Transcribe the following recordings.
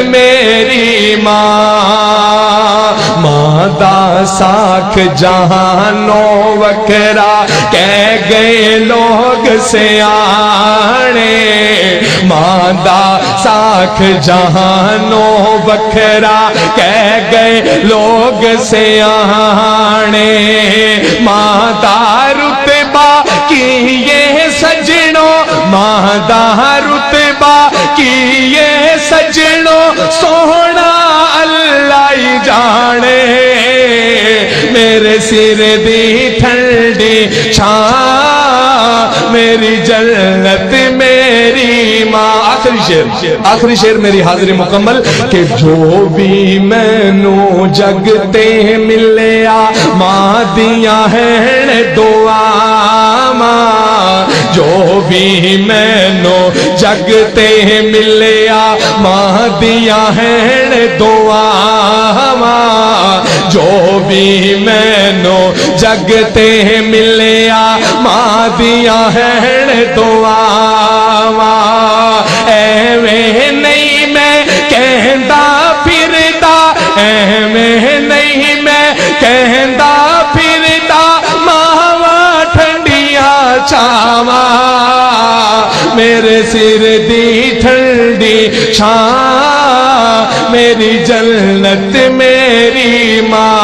میری ماں دا ساکھ جہانوں وکھرا کہہ گئے لوگ سیانے ماں دا ساکھ جہانوں وکھرا کہہ گئے لوگ سیانے ماں دا رتبہ کی یہ سجنوں ماں دا رتبہ کی یہ سجنوں سونا اللہ ہی جانے میرے سر دی ٹھنڈی چھاں میری جنت میری ماں آخری شعر میری حاضری مکمل کہ جو بھی مینوں جگتے ملیا ماں دیاں ہیں دعا جو بھی مینوں جگتے ملیا ماں دیاں ہیں دعا جو بھی مینوں جگتے ملیا ماں دیاں ہیں دعا ایویں نہیں میں کہندا پھردا ایویں نہیں میں کہندا پھردا ماواں ٹھنڈیاں چھاواں میرے سر دی ٹھنڈی چھاں میری جنت میری ماں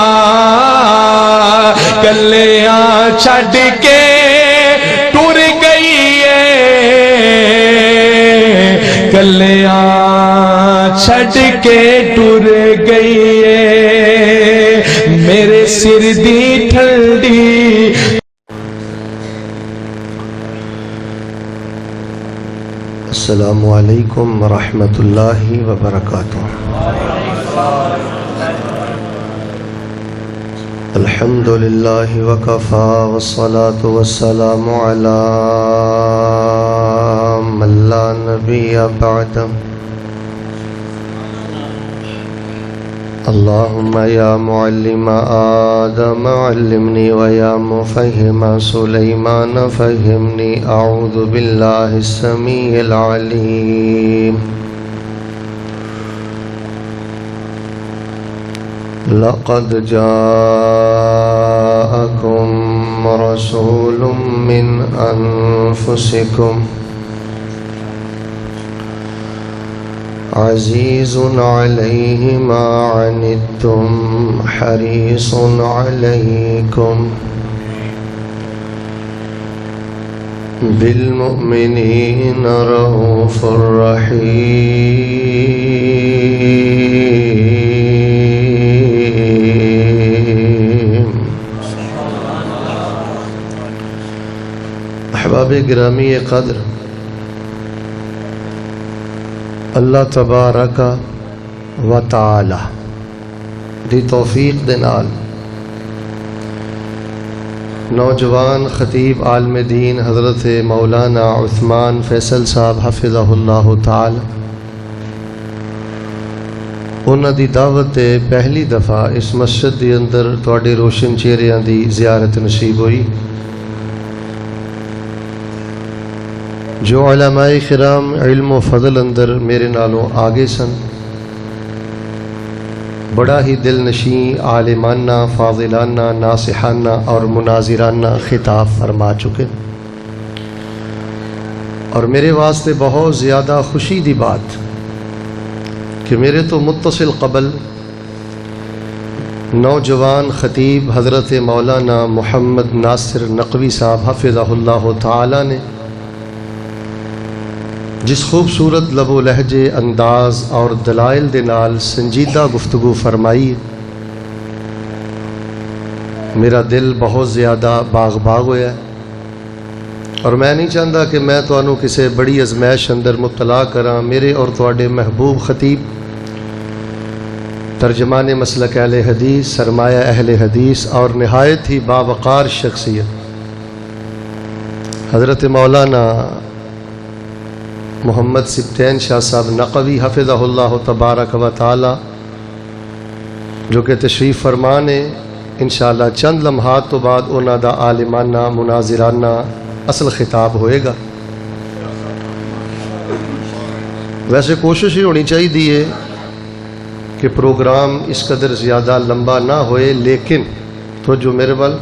کلیاں چھڈ کے ٹر گئی ہے کلیاں چھڈ کے ٹر گئی ہے میرے سر دی ٹھنڈی السلام علیکم ورحمۃ اللہ وبرکاتہ الحمد للہ وکفا والصلاة والسلام علی من لا نبی بعد اللہم یا معلم آدم علمنی ویا مفہم سلیمان فہمنی اعوذ باللہ السمیع العلیم لقد جاءکم رسول من انفسکم عزیز علیہ ما عنتم حریص علیکم بالمؤمنین رؤوف رحیم احباب گرامی قدر اللہ تبارک و تعالی دی توفیق دے نال نوجوان خطیب عالم دین حضرت مولانا عثمان فیصل صاحب حفظہ اللہ تعالی انہاں دی دعوت پہلی دفعہ اس مسجد دی اندر تواڈے روشن چہریاں دی زیارت نصیب ہوئی جو علماء کرام علم و فضل اندر میرے نالوں آگے سن بڑا ہی دل نشیں عالمانہ فاضلانہ ناصحانہ اور مناظرانہ خطاب فرما چکے اور میرے واسطے بہت زیادہ خوشی دی بات کہ میرے تو متصل قبل نوجوان خطیب حضرت مولانا محمد ناصر نقوی صاحب حفظہ اللہ تعالی نے جس خوبصورت لب و لہجے انداز اور دلائل دے نال سنجیدہ گفتگو فرمائی میرا دل بہت زیادہ باغ ہویا ہے اور میں نہیں چاہتا کہ میں تانوں کسی بڑی ازمائش اندر مبتلا کراں میرے اور تواڈے محبوب خطیب ترجمان مسلک اہل حدیث سرمایہ اہل حدیث اور نہایت ہی باوقار شخصیت حضرت مولانا محمد سبطین شاہ صاحب نقوی حفظہ اللہ تبارک و تعالی جو کہ تشریف فرمان ہے انشاءاللہ چند لمحات تو بعد انہاں دا عالمانہ مناظرانہ اصل خطاب ہوئے گا. ویسے کوشش ہی ہونی چاہیے کہ پروگرام اس قدر زیادہ لمبا نہ ہوئے، لیکن تو جو میرے بل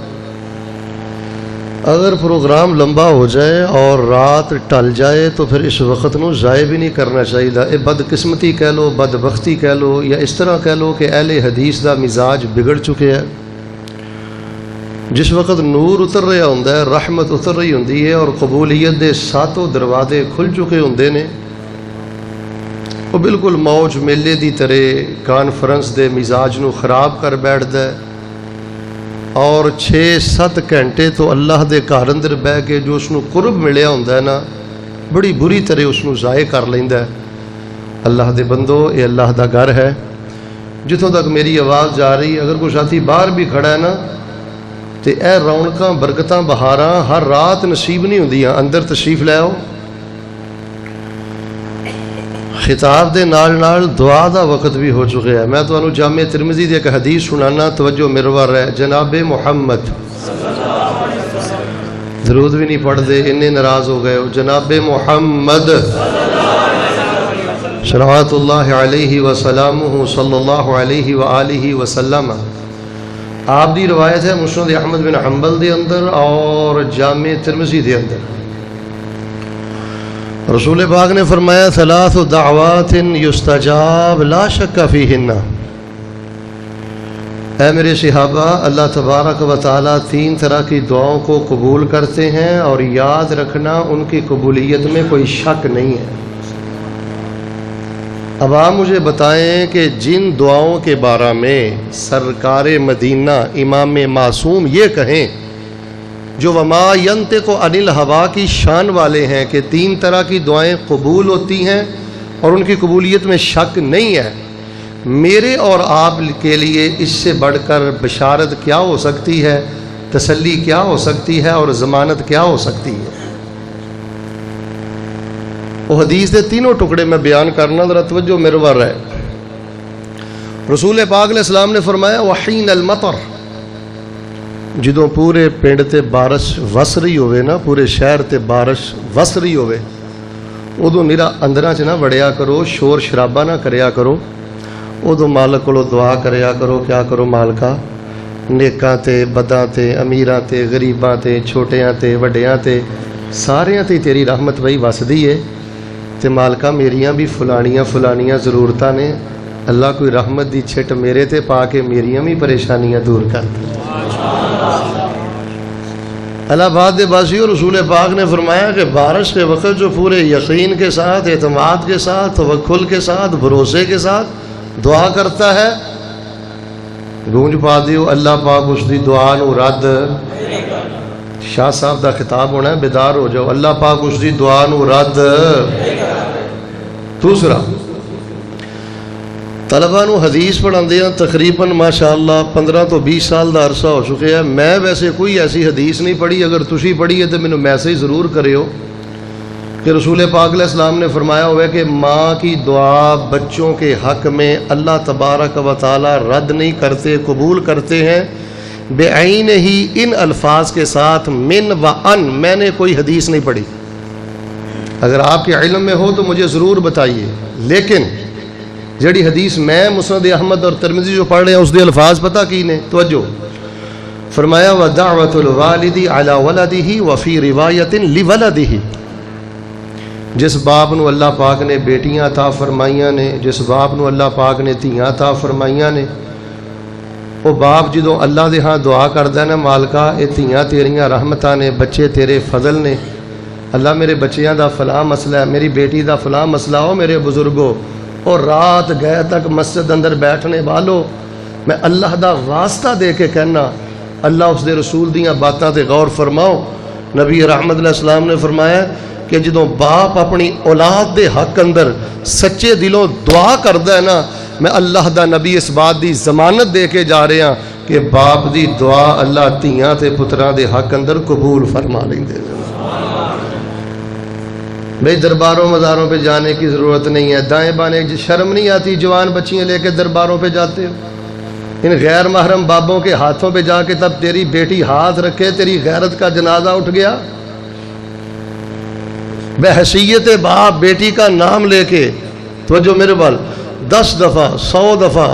اگر پروگرام لمبا ہو جائے اور رات ٹل جائے تو پھر اس وقت نو ضائع بھی نہیں کرنا چاہیے۔ اے بدقسمتی کہہ لو، بدبختی کہہ لو، یا اس طرح کہہ لو کہ اہل حدیث دا مزاج بگڑ چکے ہے۔ جس وقت نور اتر رہا ہوں ہے، رحمت اتر رہی ہوں ہے اور قبولیت دے ساتوں دروازے کھل چکے ہوں نے، وہ بالکل موج میلے دی طرح کانفرنس دے مزاج نو خراب کر بیٹھدا ہے، اور 6-7 گھنٹے تو اللہ دے گھر اندر بہ کے جو اس نو قرب ملیا ہوندا ہے نا، بڑی بری طرح اس نو ضائع کر لیندا ہے۔ اللہ دے بندو، یہ اللہ دا گھر ہے۔ جتوں تک میری آواز جا رہی، اگر کوئی ساتھی باہر بھی کھڑا ہے نا، تے اے رونقاں برکتاں بہاراں ہر رات نصیب نہیں ہوندیاں، اندر تشریف لے آؤ۔ خطاب دے نال نال دعا دا وقت بھی ہو چکا ہے۔ میں تانوں جامع ترمذی دی ایک حدیث سنانا، توجہ مرور ہے۔ جناب محمد درود بھی نہیں پڑھ دے، انہیں ناراض ہو گئے ہو۔ جناب محمد صلوات اللہ علیہ وسلامہ صلی اللہ علیہ وآلہ وسلم، آپ دی روایت ہے مسند احمد بن حنبل دے اندر اور جامع ترمذی دے اندر۔ رسول پاک نے فرمایا ثلاث دعوات یستجاب لا شک فیہن۔ اے میرے صحابہ، اللہ تبارک و تعالیٰ 3 طرح کی دعاؤں کو قبول کرتے ہیں، اور یاد رکھنا ان کی قبولیت میں کوئی شک نہیں ہے۔ اب آپ مجھے بتائیں کہ جن دعاؤں کے بارے میں سرکار مدینہ امام معصوم یہ کہیں، جو وما ینطق عن الہوا کی شان والے ہیں کہ 3 طرح کی دعائیں قبول ہوتی ہیں اور ان کی قبولیت میں شک نہیں ہے، میرے اور آپ کے لیے اس سے بڑھ کر بشارت کیا ہو سکتی ہے، تسلی کیا ہو سکتی ہے، اور ضمانت کیا ہو سکتی ہے؟ وہ حدیث دے 3 ٹکڑے میں بیان کرنا، ذرا توجہ مرور ہے۔ رسول پاک علیہ السلام نے فرمایا وحین المطر، جدوں پورے پنڈ تے بارش وس رہی ہوئے نا، پورے شہر تے بارش وس رہی ہوئے، ادوں میرا اندراں چ نہ وڑیا کرو، شور شرابہ نہ کریا کرو، ادوں مالک کولو دعا کریا کرو، کیا کرو مالکا، نیکاں تے بداں تے امیراں تے غریباں تے چھوٹیاں تے وڈیاں تے ساریاں تے تیری رحمت وہی وسدی ہے، تے مالکا میریاں بھی فلانیاں ضرورتاں نے، اللہ کوئی رحمت دی چھٹ میرے تے پا کے میریاں بھی پریشانیاں دور کر دے۔ اللہ باد دے بازیوں، رسول پاک نے فرمایا کہ بارش کے وقت جو پورے یقین کے ساتھ، اعتماد کے ساتھ، توکل کے ساتھ، بھروسے کے ساتھ دعا کرتا ہے، گونج پا دیو اللہ پاک اس دی دعا نو رد۔ شاہ صاحب دا خطاب ہونا ہے، بیدار ہو جاؤ، اللہ پاک اس دی دعا نو رد۔ دوسرا، طلبہ نو حدیث پڑھاندے ہیں تقریباً ماشاءاللہ 15 تو 20 سال دا عرصہ ہو چکے ہیں۔ میں ویسے کوئی ایسی حدیث نہیں پڑھی، اگر تسی پڑھی ہے تو مینوں میسیج ضرور کریو کہ رسول پاک علیہ السلام نے فرمایا ہوا ہے کہ ماں کی دعا بچوں کے حق میں اللہ تبارک و تعالی رد نہیں کرتے، قبول کرتے ہیں بعین ہی، ان الفاظ کے ساتھ، من و ان۔ میں نے کوئی حدیث نہیں پڑھی، اگر آپ کے علم میں ہو تو مجھے ضرور بتائیے، لیکن جڑی حدیث میں مسند احمد اور ترمذی جو پڑھ رہے ہیں اس دے الفاظ پتہ کی نے، توجہ فرمایا وَدَعْوَةُ الْوَالِدِ عَلَى وَلَدِهِ وَفِي رِوَایَةٍ لِوَلَدِهِ۔ جس باپ نو اللہ پاک نے بیٹیاں عطا فرمائیاں نے، جس باپ نو اللہ پاک نے دھیاں عطا فرمائیاں نے، وہ باپ جدوں اللہ دے ہاں دعا کردا ہے نا، مالکا اے دھیاں تیریاں رحمتاں نے، بچے تیرے فضل نے، اللہ میرے بچیاں دا فلاں مسئلہ ہے، میری بیٹی دا فلاں مسئلہ ہو میرے بزرگوں، اور رات گئے تک مسجد اندر بیٹھنے والو، میں اللہ دا واسطہ دے کے کہنا، اللہ اس دے رسول دیاں باتاں تے غور فرماؤ۔ نبی رحمت علیہ السلام نے فرمایا کہ جدوں باپ اپنی اولاد دے حق اندر سچے دلوں دعا کردا ہے نا، میں اللہ دا نبی اس بات دی ضمانت دے کے جا رہا کہ باپ دی دعا اللہ دھیاں تے پتراں دے حق اندر قبول فرما لیندے۔ بھئی درباروں مزاروں پہ جانے کی ضرورت نہیں ہے، دائیں بانے شرم نہیں آتی جوان بچیاں لے کے درباروں پہ جاتے ہو؟ ان غیر محرم بابوں کے ہاتھوں پہ جا کے تب تیری بیٹی ہاتھ رکھے، تیری غیرت کا جنازہ اٹھ گیا؟ بحیثیت باپ بیٹی کا نام لے کے، توجہ میرے بال، 10 دفعہ 100 دفعہ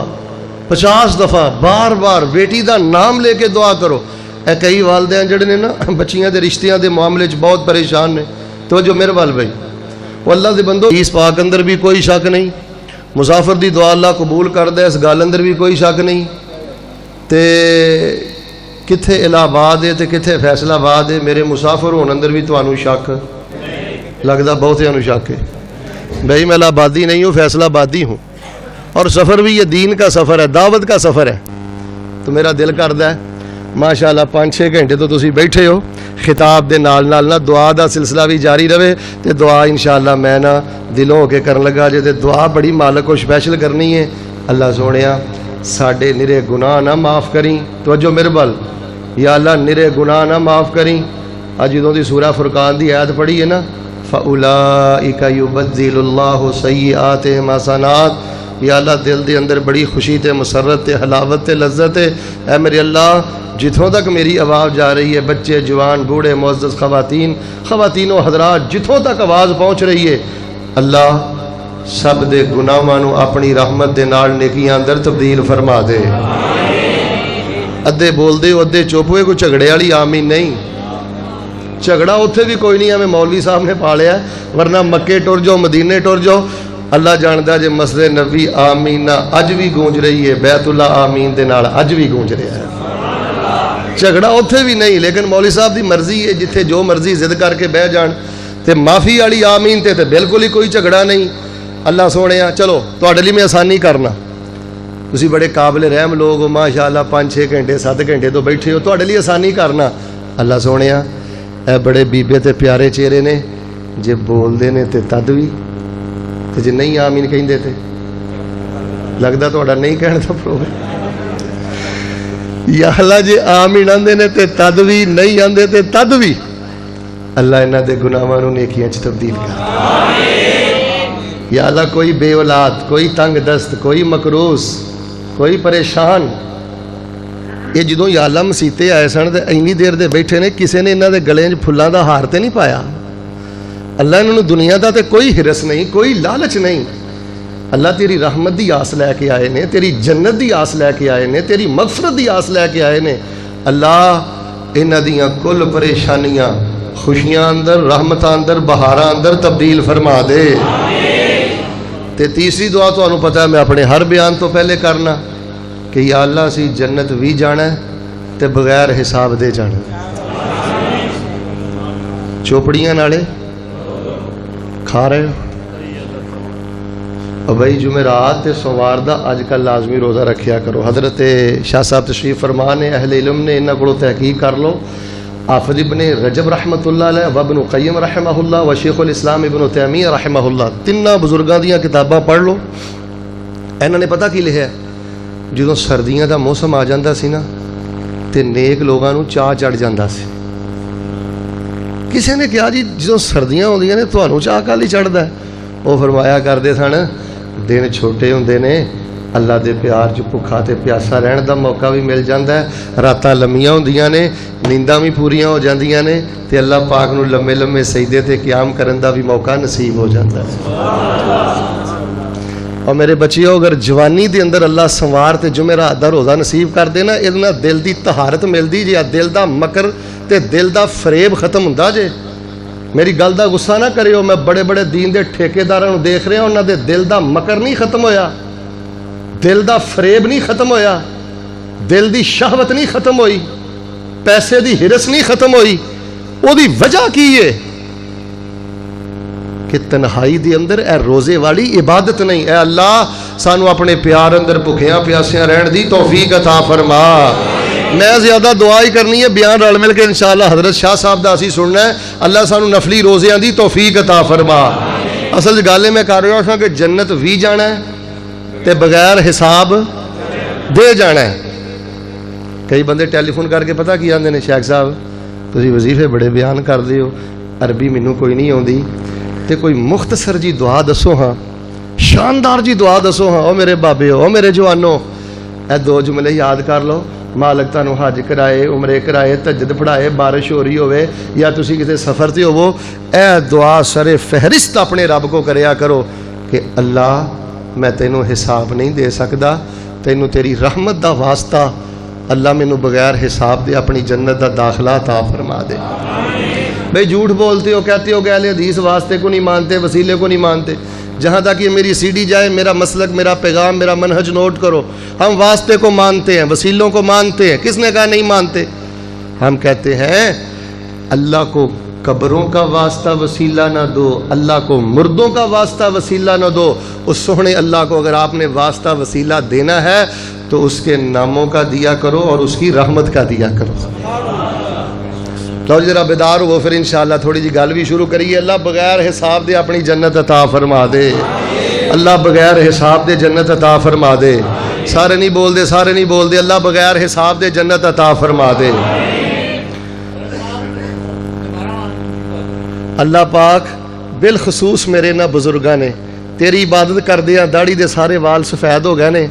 50 دفعہ بار بار بیٹی دا نام لے کے دعا کرو. اے کئی والدین جڑے نے نا بچیاں دے رشتیاں دے معاملے چ بہت پریشان نے. توجہ میرے وال بھائی، وہ اللہ دے بندو اس پاک اندر بھی کوئی شک نہیں، مسافر دی دعا اللہ قبول کردا ہے، اس گل اندر بھی کوئی شک نہیں. تے کتھے الہ آباد ہے تے کتھے فیصلہ آباد ہے، میرے مسافر ہون اندر بھی تانوں شک لگدا، بہتیاں نوں شک ہے. بھائی میں الہ آبادی نہیں ہوں، فیصلہ آبادی ہوں، اور سفر بھی یہ دین کا سفر ہے، دعوت کا سفر ہے. تو میرا دل کردا ہے ماشاءاللہ 5-6 گھنٹے تو تسی بیٹھے ہو، خطاب دے نال نال نہ دعا دا سلسلہ بھی جاری رہے. تے دعا انشاءاللہ میں نہ دلوں ہو کے کرن لگا جے تے دعا بڑی مالک کو سپیشل کرنی ہے. اللہ سونیا ساڈے نرے گناہ نہ معاف کریں. توجہ میرے بل، یا اللہ نرے گناہ نہ معاف کریں. اج جدوں دی سورہ فرقان دی آیت پڑھی ہے نا، فَأُولَٰئِكَ يُبَدِّلُ اللَّهُ سَيِّئَاتِهِمْ حَسَنَاتٍ. یا اللہ دل دے اندر بڑی خوشی تے مسرت تے حلاوت تے لذت ہے. اے میرے اللہ جتھوں تک میری آواز جا رہی ہے، بچے جوان بوڑھے معزز خواتین و حضرات، جتھوں تک آواز پہنچ رہی ہے، اللہ سب دے گناہاں نو اپنی رحمت دے نال نیکیاں اندر تبدیل فرما دے. ادھے بول دے ادھے چپ ہوئے، کوئی جھگڑے والی آمین نہیں. جھگڑا اتنے بھی کوئی نہیں، ہمیں مولوی صاحب نے پالیا ہے، ورنہ مکے ٹر جاؤ مدینے ٹر جاؤ. اللہ جاندا جے مسجد نبی آمین اج بھی گونج رہی ہے، بیت اللہ آمین دے نال اج بھی گونج رہا ہے. جھگڑا اتنے بھی نہیں، لیکن مولوی صاحب دی مرضی ہے، جتھے جو مرضی ضد کر کے بہ جان. تے معافی والی آمین تے بالکل ہی کوئی جھگڑا نہیں. اللہ سونیا چلو تواڈے لیے میں آسانی کرنا، تسی بڑے قابل رحم لوگ ہو ماشاءاللہ، 5-6 گھنٹے 7 گھنٹے تو بیٹھے ہو، تواڈے لیے آسانی کرنا. اللہ سونیا اے بڑے بیبے تے پیارے چہرے نے، جے بول دے نے تے تد بھی، تے جے نہیں آمین کہندے تے لگدا تہاڈا نہیں کہن دا پروگرام. یا اللہ جے آمین آندے نے تے تد بھی، نہیں آندے تے تد بھی، اللہ انہاں دے گناہاں نوں نیکیاں چ تبدیل کر. یا اللہ کوئی بے اولاد، کوئی تنگ دست، کوئی مقروض، کوئی پریشان، یہ جدوں یا اللہ مسیتے آئے سن تے اینی دیر دے بیٹھے نے، کسے نے انہاں دے گلے وچ پھلاں دا ہار تے نہیں پایا. اللہ انہاں نوں دنیا دا تے کوئی ہرس نہیں، کوئی لالچ نہیں. اللہ تیری رحمت دی آس لے کے آئے نے، تیری جنت دی آس لے کے آئے نے، تیری مغفرت دی آس لے کے آئے نے. اللہ انہاں دیاں کل پریشانیاں خوشیاں اندر، رحمتاں اندر، بہاراں اندر تبدیل فرما دے. تے تیسری دعا تو انہوں پتہ ہے میں اپنے ہر بیان تو پہلے کرنا کہ یا اللہ سی جنت بھی جانا ہے تے بغیر حساب دے جانا. چوپڑیاں نالے کھا رہے ہو اور بھائی جمعرات تے سوموار دا اج کل لازمی روزہ رکھیا کرو. حضرت شاہ صاحب تشریف فرما نے، اہل علم نے انہاں کولوں تحقیق کر لو. حافظ ابن رجب رحمۃ اللہ علیہ و ابن قیم رحمہ اللہ و شیخ الاسلام ابن تیمیہ رحمہ اللہ، تینوں بزرگاں دیاں کتاباں پڑھ لو. انہاں نے پتہ کی لکھیا ہے، جدوں سردیاں دا موسم آ جاندا سی نا تے نیک لوگاں نوں چاہ چڑھ جاندا سی. کسے نے کہا جی جدوں سردیاں ہوندیاں نے تانوں چاہ کالی چڑھدا ہے؟ وہ فرمایا کردے سن دن چھوٹے ہوندے نے، اللہ دے پیار چ بھکھا تے پیاسا رہن دا موقع بھی مل جاندا ہے، راتاں لمیاں ہوندیاں نے، نینداں بھی پوریاں ہو جاندیاں نے، تے اللہ پاک نوں لمے لمے سجدے تے قیام کرن دا بھی موقع نصیب ہو جاندا ہے. اور میرے بچیو اگر جوانی دے اندر اللہ سنوار تے جمعرات دا روزہ نصیب کر دینا، اس نال دل دی طہارت ملدی جے، دل دا مکر تے دل دا فریب ختم ہوندا جے. میری گل دا غصہ نہ کریو، میں بڑے بڑے دین دے ٹھیکیداراں نوں دیکھ رہا، انہاں دے دل دا مکر نہیں ختم ہویا، دل دا فریب نہیں ختم ہویا، دل دی شہوت نہیں ختم ہوئی، پیسے دی ہرس نہیں ختم ہوئی. او دی وجہ کی ہے کہ تنہائی دے اندر اے روزے والی عبادت نہیں. اے اللہ سانو اپنے پیار اندر بھکھیاں پیاسیاں رہن دی توفیق عطا فرما. میں زیادہ دعا ہی کرنی ہے، بیان رل مل کے انشاءاللہ حضرت شاہ صاحب دا اسی سننا ہے. اللہ سانو نفلی روزیاں دی توفیق عطا فرما. اصل گل میں کر رہا ہوں کہ جنت بھی جانا ہے تے بغیر حساب دے جانا ہے. کئی بندے ٹیلی فون کر کے پتہ کی آندے نے، شیخ صاحب تسی وظیفے بڑے بیان کر دے ہو، عربی مینوں کوئی نہیں آندی، تے کوئی مختصر جی دعا دسو ہاں، شاندار جی دعا دسو ہاں. او میرے بابے او میرے جوانو، اے 2 جملے یاد کر لو. مالک تانوں حج کرائے، عمرے کرائے، تہجد پڑھائے، بارش ہو رہی ہوئے یا تسی کسی سفر تے ہوو، اے دعا سر فہرست اپنے رب کو کریا کرو کہ اللہ میں تینوں حساب نہیں دے سکتا، تینوں تیری رحمت دا واسطہ اللہ مینوں بغیر حساب دے اپنی جنت دا داخلہ عطا فرما دے۔ بھئی جھوٹ بولتے ہو، کہتے ہو کہ اہل حدیث واسطے کو نہیں مانتے، وسیلے کو نہیں مانتے۔ جہاں تک یہ میری سی ڈی جائے، میرا مسلک، میرا پیغام، میرا منہج نوٹ کرو، ہم واسطے کو مانتے ہیں، وسیلوں کو مانتے ہیں۔ کس نے کہا نہیں مانتے؟ ہم کہتے ہیں اللہ کو قبروں کا واسطہ وسیلہ نہ دو، اللہ کو مردوں کا واسطہ وسیلہ نہ دو۔ اس سونے اللہ کو اگر آپ نے واسطہ وسیلہ دینا ہے تو اس کے ناموں کا دیا کرو اور اس کی رحمت کا دیا کرو۔ لو ذرا بیدار ہو، پھر انشاءاللہ تھوڑی جی گل بھی شروع کریے۔ اللہ بغیر حساب دے اپنی جنت عطا فرما دے، اللہ بغیر حساب دے جنت عطا فرما دے۔ سارے نہیں بول دے، سارے نہیں بول دے، اللہ بغیر حساب دے جنت عطا فرما دے۔ اللہ پاک بالخصوص میرے نہ بزرگاں نے تیری عبادت کر دیا داڑھی دے سارے وال سفید ہو گئے نے،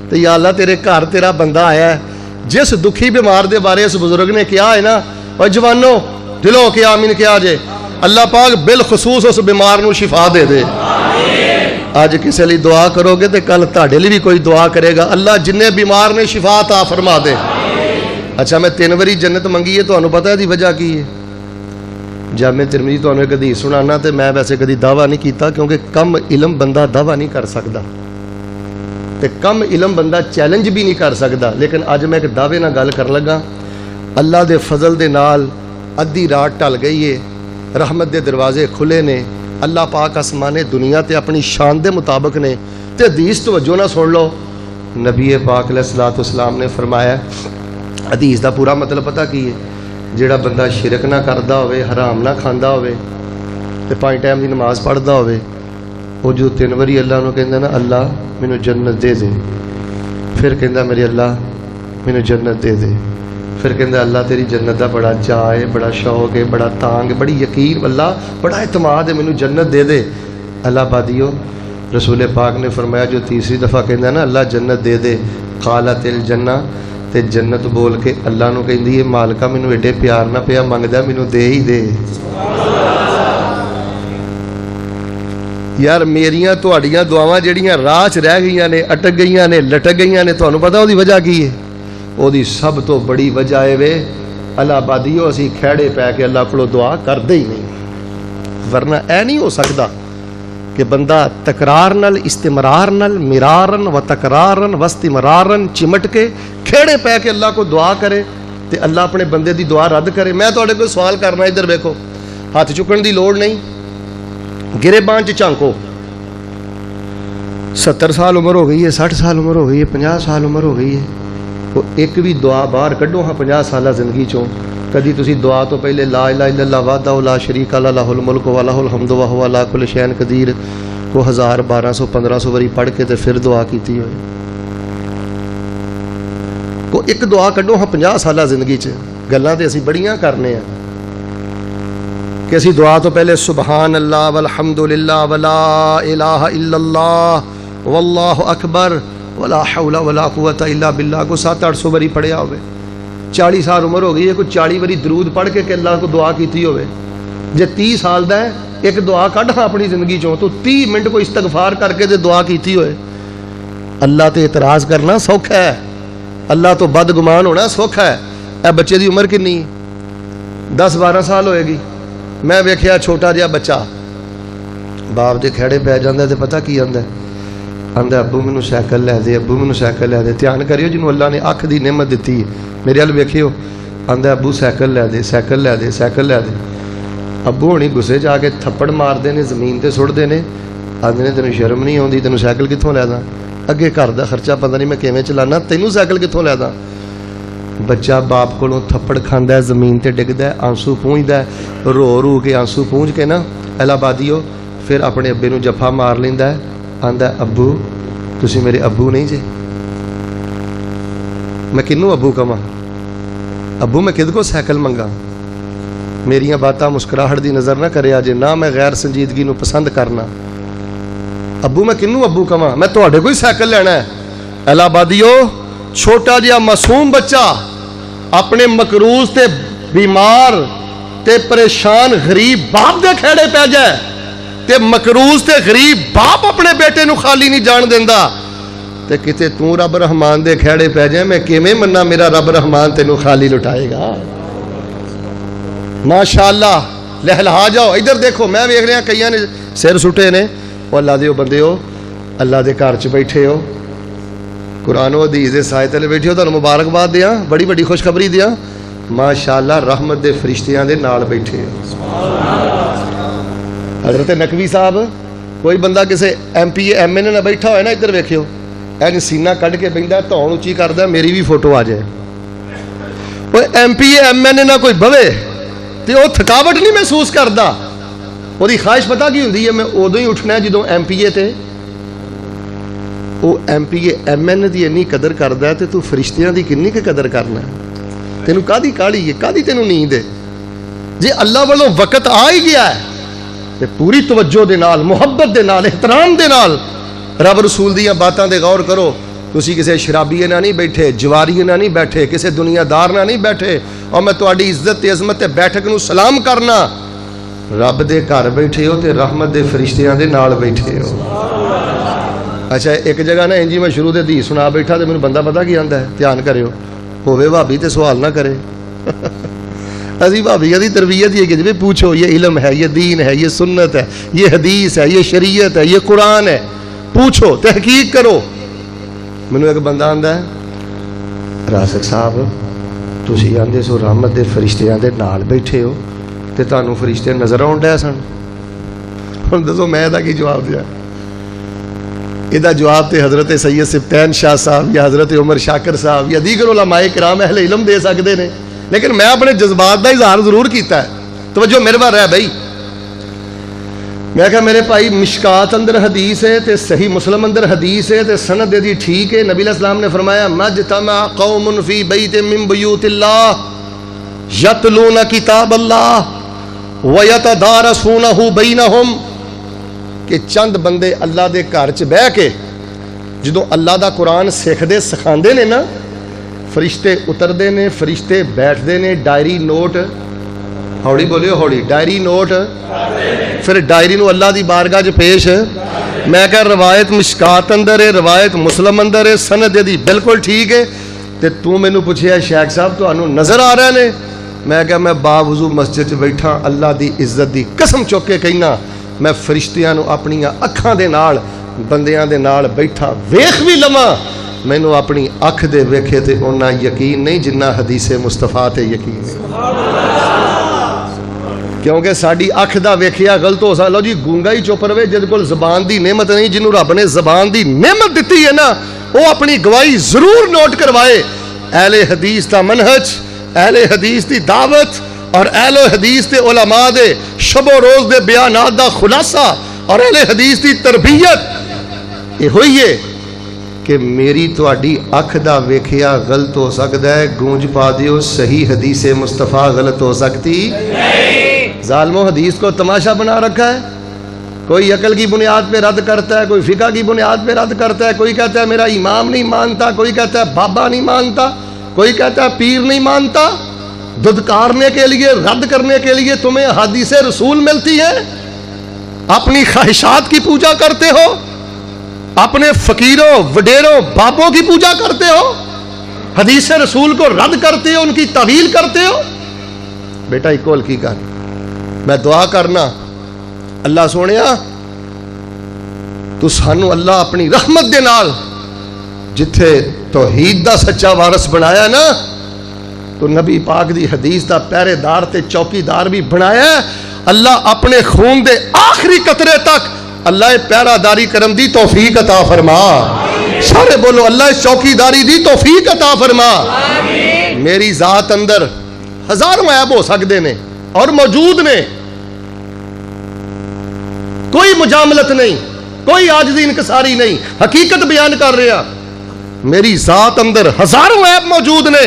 تو یا اللہ تیرے گھر تیرا بندہ آیا ہے، جس دکھی بیمار دے بارے اس بزرگ نے کیا ہے نا، اور جوانو دلوں کے آمین کیا جے، اللہ پاک بالخصوص اس بیمار نو شفا دے دے۔ آج کسی لیے دعا کرو گے تو کل تہاڈے لیے بھی کوئی دعا کرے گا، اللہ جننے بیمار نے شفا عطا فرما دے۔ اچھا میں 3 واری جنت منگی ہے، تانوں پتہ ہے دی وجہ کی ہے؟ جامع ترمذی تانوں ایک حدیث سنانا، تے میں ویسے کدی دعویٰ نہیں کیتا کیونکہ کم علم بندہ دعویٰ نہیں کر سکتا تے کم علم بندہ چیلنج بھی نہیں کر سکتا، لیکن اج میں ایک دعوے نال گل کر لگا۔ اللہ دے فضل دے نال ادھی رات ٹل گئی ہے، رحمت دے دروازے کھلے نے، اللہ پاک آسمان دنیا تے اپنی شان دے مطابق نے، تے حدیث توجہ نہ سن لو، نبی پاک علیہ الصلوۃ والسلام نے فرمایا، حدیث دا پورا مطلب پتہ کی ہے؟ جیڑا بندہ شرک نہ کردا ہوئے، حرام نہ کھاندا ہوئے تے 5 ٹائم دی نماز پڑھدا ہوئے، وہ جو 3 واری اللہ نو کہندا نا اللہ مینوں جنت دے دے، پھر کہندا میرے اللہ مینوں جنت دے دے، پھر کہندا اللہ تیری جنت دا بڑا چاہ ہے، بڑا شوق ہے، بڑا تانگ ہے، بڑی یقین، اللہ بڑا اعتماد ہے، مینوں جنت دے دے۔ اللہ بادیو رسول پاک نے فرمایا جو تیسری دفعہ کہندا نا اللہ جنت دے دے، قالت الجنہ، تے جنت بول کے اللہ نو کہندی ہے مالکا مینوں ایڈے پیار نہ پیا منگدا، مینوں دے ہی دے۔ یار میریاں تہاڈیاں دعاواں جڑیاں راہ چ رہ گئیاں نے، اٹک گئیاں نے، لٹک گئیاں نے، تانوں پتہ اودی وجہ کی ہے؟ اودی سب تو بڑی وجہ ہے وے اللہ بادیو اسی کھڑے پے کے اللہ کولوں دعا کردے ہی نہیں، ورنہ اے نہیں ہو سکدا کہ بندہ تکرار نال، استمرار نال، مرارن و تکرارن و استمرارن چمٹ کے کھیڑے پہ کے اللہ کو دعا کرے تے اللہ اپنے بندے دی دعا رد کرے۔ میں تواڈے کوئی سوال کرنا، ادھر ویکھو، ہاتھ چکن دی لوڑ نہیں، گریبان چ جھانکو، 70 سال عمر ہو گئی ہے، 60 سال عمر ہو گئی ہے، 50 سال عمر ہو گئی ہے، وہ ایک بھی دعا باہر کڈو ہاں 50 سالہ زندگی چوں کدی تسی دعا تو پہلے لا الہ الا اللہ وحدہ لا شریک لہ لہ الملک و لہ الحمد وہو علی کل شیء قدیر کو 1000 1200 1500 واری پڑھ کے تے پھر دعا کیتی ہوئے، کو ایک دعا کڈو ہاں 50 سالہ زندگی چ۔ گلاں تے اسی بڑیاں کرنے ہیں کہ اسی دعا تو پہلے سبحان اللہ والحمد للہ ولا الہ الا اللہ واللہ اکبر ولا حول ولا قوت الا باللہ کو 700-800 واری پڑھیا ہوئے، 40 سال عمر ہو گئی ہے، کوئی 40 واری درود پڑھ کے کہ اللہ کو دعا کیتی ہوئے۔ جے 30 سال دا ہے ایک دعا کڈ ہاں اپنی زندگی چوں تو 30 منٹ کو استغفار کر کے تے دعا کیتی ہوئے۔ اللہ تے اعتراض کرنا سوکھا ہے، اللہ تو بدگمان ہونا سوکھا ہے۔ اے بچے دی عمر کنی 10-12 سال ہوئے گی، میں ویکھیا چھوٹا جہا بچہ باپ دے کھڑے پہ جاندا تے پتہ کی آندا ہے، آندا ابو مینوں سائیکل لے دے، ابو مینوں سائیکل لے دے۔ دھیان کریو جنوں اللہ نے اکھ دی نعمت دتی ہے، میرے ول ویکھیو، آندا ابو سائیکل لے دے، سائیکل لے دے، سائیکل لے دے۔ ابو ہونی غصے جا کے تھپڑ ماردے نے، زمین تے سٹدے نے، آندے نے تینوں شرم نہیں آوندی، تینوں سائیکل کتھوں لے داں، اگے گھر دا خرچہ پتہ نہیں میں کیویں چلانا، تینوں سائیکل کتھوں لے داں۔ بچہ باپ کولوں تھپڑ کھاندا ہے، زمین تے ڈگدا ہے، آنسو پونجدا ہے، رو رو کے آنسو پونج کے نا الا بادیو پھر اپنے ابے نوں جفا مار لیندا ہے، آندا ہے ابو تسی میرے ابو نہیں جے، میں کنوں ابو کواں، ابو میں کد کو سائیکل منگا۔ میریاں باتاں مسکراہٹ دی نظر نہ کرے آجے، نہ میں غیر سنجیدگی نو پسند کرنا۔ ابو میں کنوں ابو کواں، میں تواڈے کوئی سائیکل لینا ہے۔ الا بادیو چھوٹا جہا معصوم بچہ اپنے مقروض تے بیمار تے پریشان غریب باپ دے کھیڑے پہ جائے تے مکروز تے غریب باپ اپنے بیٹے نو خالی نہیں جان دیندا تے کتے تو رب رحمان دے کھیڑے پہ جائے میں کیویں مننا میرا رب رحمان تینو خالی لٹائے گا. ماشاءاللہ لہلہا جاؤ. ادھر دیکھو میں ویکھ رہا کئیاں نے سر سٹے نے. او اللہ دے بندے ہو, اللہ دے گھر چ بیٹھے ہو, قرآن و حدیث دے سائے تلے بیٹھے ہو, تانوں مبارکباد دیاں, بڑی بڑی خوشخبری دیاں. ماشاءاللہ رحمت دے فرشتیاں دے نال بیٹھے ہو. حضرت نقوی صاحب, کوئی بندہ کسے M P A M N A نہ بیٹھا ہوئے نا, ادھر ویکھیو این سینہ کڈ کے بہندا دھون اچھی کردا میری بھی فوٹو آ جائے. کوئی M P A M N A نہ کوئی بوے تے وہ تھکاوٹ نہیں محسوس کردا. وہی خواہش پتہ کی ہوندی ہے, میں ادو ہی اٹھنا ہے جدوں ایم پی اے تے وہ M P A M N A دی انی قدر کردا ہے تے تو فرشتیاں دی کنی کہ قدر کرنا ہے. تینوں کادی کالی ہے, کادی تینوں نیند ہے. جے اللہ والوں وقت آ ہی گیا ہے تے پوری توجہ دے نال, محبت دے نال, احترام دے نال رب رسول دیاں باتاں دے غور کرو. تسی کسے شرابیے نہ نہیں بیٹھے, جواریے نہ نہیں بیٹھے, کسے دنیا دار نہ نہیں بیٹھے. اور میں تہاڈی عزت تے عظمت تے بیٹھک نو سلام کرنا. رب دے گھر بیٹھے ہو تے رحمت دے فرشتیاں دے نال بیٹھے ہو. اچھا ایک جگہ نا انجی میں شروع دے دی سنا بیٹھا تے مینوں بندہ پتہ کی آندا ہے, دھیان کریو, ہوے بھابی تے سوال نہ کرے. اسی بھابیاں دی تربیت یہ کہ جی پوچھو, یہ علم ہے, یہ دین ہے, یہ سنت ہے, یہ حدیث ہے, یہ شریعت ہے, یہ قرآن ہے, پوچھو تحقیق کرو. مینوں ایک بندہ آندا ہے, راسک صاحب تسی آندے سو رحمت دے فرشتیاں دے نال بیٹھے ہو تے تانوں فرشتے نظر آؤن ڈے سن. ہن دسو میں دا کی جواب دیا؟ یہ جواب تے حضرت سید سبطین شاہ صاحب یا حضرت عمر شاکر صاحب یا دیگر علماء کرام اہل علم دے سکتے ہیں, لیکن میں اپنے جذبات دا اظہار ضرور کیتا ہے. توجہ میرے بار ہے بھائی. میں کہا میرے بھائی مشکات اندر حدیث ہے تے صحیح مسلم اندر حدیث ہے تے سند دی ٹھیک ہے. نبی علیہ السلام نے فرمایا مجتمع قوم فی بیت من بیوت اللہ یتلون کتاب اللہ ویتدارسونہ بینہم, کہ چند بندے اللہ دے گھر چ بہ کے جدوں اللہ دا قرآن سکھدے سکھاندے نے نا, فرشتے اتردے نے, فرشتے بیٹھدے نے, ڈائری نوٹ, ہوڑی بولیو ہوڑی, ڈائری نوٹ, پھر ڈائری نو اللہ دی بارگاہ چ پیش. میں کہا روایت مشکات اندر ہے, روایت مسلم اندر ہے, سند دی بالکل ٹھیک ہے. تے تو مینوں پوچھیا شیخ صاحب تانوں نظر آ رہے نے؟ میں کہا میں باوضو مسجد چ بیٹھا, اللہ دی عزت دی قسم چک کے کہنا میں فرشتیاں نو اپنی اکھاں دے نال بندیاں دے نال بیٹھا ویکھ بھی لواں, مینوں اپنی اکھ دے ویکھے تے اونہ یقین نہیں جنہ حدیث مصطفیٰ تے یقین ہے. کیونکہ ساڈی اکھ دا ویکھیا غلط ہو سکدا. لو جی گونگا ہی چپ رہے جس کول زبان دی نعمت نہیں, جنوں رب نے زبان دی نعمت دتی ہے نا, وہ اپنی گواہی ضرور نوٹ کروائے. اہل حدیث دا منہج, اہل حدیث دی دعوت اور اہل حدیث دے علماء دے شب و روز دے بیانات دا خلاصہ اور اہل حدیث دی تربیت یہ ہوئی ہے کہ میری تواڈی اکھ دا ویکھیا غلط ہو سکدا ہے, گونج پا دیو صحیح حدیث مصطفیٰ غلط ہو سکتی نہیں. ظالموں حدیث کو تماشا بنا رکھا ہے. کوئی عقل کی بنیاد پہ رد کرتا ہے, کوئی فقہ کی بنیاد پہ رد کرتا ہے, کوئی کہتا ہے میرا امام نہیں مانتا, کوئی کہتا ہے بابا نہیں مانتا, کوئی کہتا ہے پیر نہیں مانتا. دھتکارنے کے لیے, رد کرنے کے لیے تمہیں حدیث رسول ملتی ہے, اپنی خواہشات کی پوجا کرتے ہو, اپنے فقیروں وڈیروں بابوں کی پوجا کرتے ہو, حدیث رسول کو رد کرتے ہو, ان کی تعویل کرتے ہو. بیٹا اکول کی کر, میں دعا کرنا اللہ سونیا تو سانو اللہ اپنی رحمت دے نال جتھے توحید دا سچا وارث بنایا نا, تو نبی پاک دی حدیث دا پہرے دار تے چوکی دار بھی بنایا ہے. اللہ اپنے خون دے آخری قطرے تک اللہ پہرا داری کرم دی توفیق عطا فرما. سارے بولو اللہ چوکی داری دی توفیق عطا فرما. میری ذات اندر ہزاروں عیب ہو سکتے نے اور موجود نے, کوئی مجاملت نہیں, کوئی عاجزی انکساری نہیں, حقیقت بیان کر رہا. میری ذات اندر ہزاروں عیب موجود نے,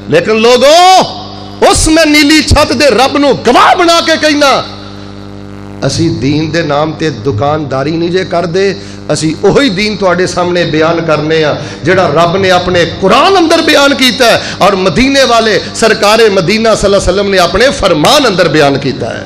لیکن لوگوں اس میں نیلی چھت دے رب نو گواہ بنا کے کہنا اسی دین دے نام تے دکانداری نہیں جے کر دے, اسی اوہی دین تواڈے سامنے بیان کرنے ہاں جڑا رب نے اپنے قرآن اندر بیان کیتا ہے اور مدینے والے سرکار مدینہ صلی اللہ علیہ وسلم نے اپنے فرمان اندر بیان کیتا ہے.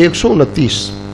129।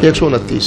129।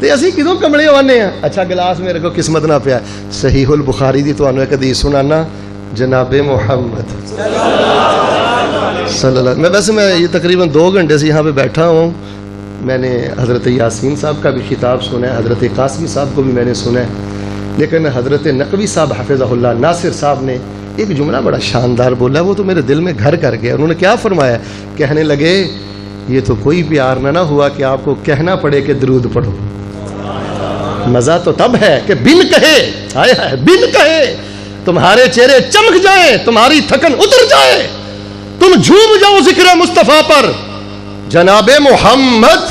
تے اسی کدوں کملے ہونے ہیں. اچھا گلاس میرے کو قسمت نہ پیا. صحیح البخاری دی تانوں ایک حدیث سنانا. جناب محمد صلی اللہ. میں یہ تقریباً 2 گھنٹے سے یہاں پہ بیٹھا ہوں. میں نے حضرت یاسین صاحب کا بھی خطاب سنا ہے, حضرت قاسمی صاحب کو بھی میں نے سنا ہے, لیکن حضرت نقوی صاحب حفظہ اللہ ناصر صاحب نے ایک جملہ بڑا شاندار بولا, وہ تو میرے دل میں گھر کر گیا. انہوں نے کیا فرمایا؟ کہنے لگے یہ تو کوئی پیار نہ ہوا کہ آپ کو کہنا پڑے کہ درود پڑھو. مزہ تو تب ہے کہ بن کہے, ہائے ہائے بن کہے تمہارے چہرے چمک جائیں, تمہاری تھکن اتر جائے, تم جھوم جاؤ ذکر مصطفیٰ پر. جناب محمد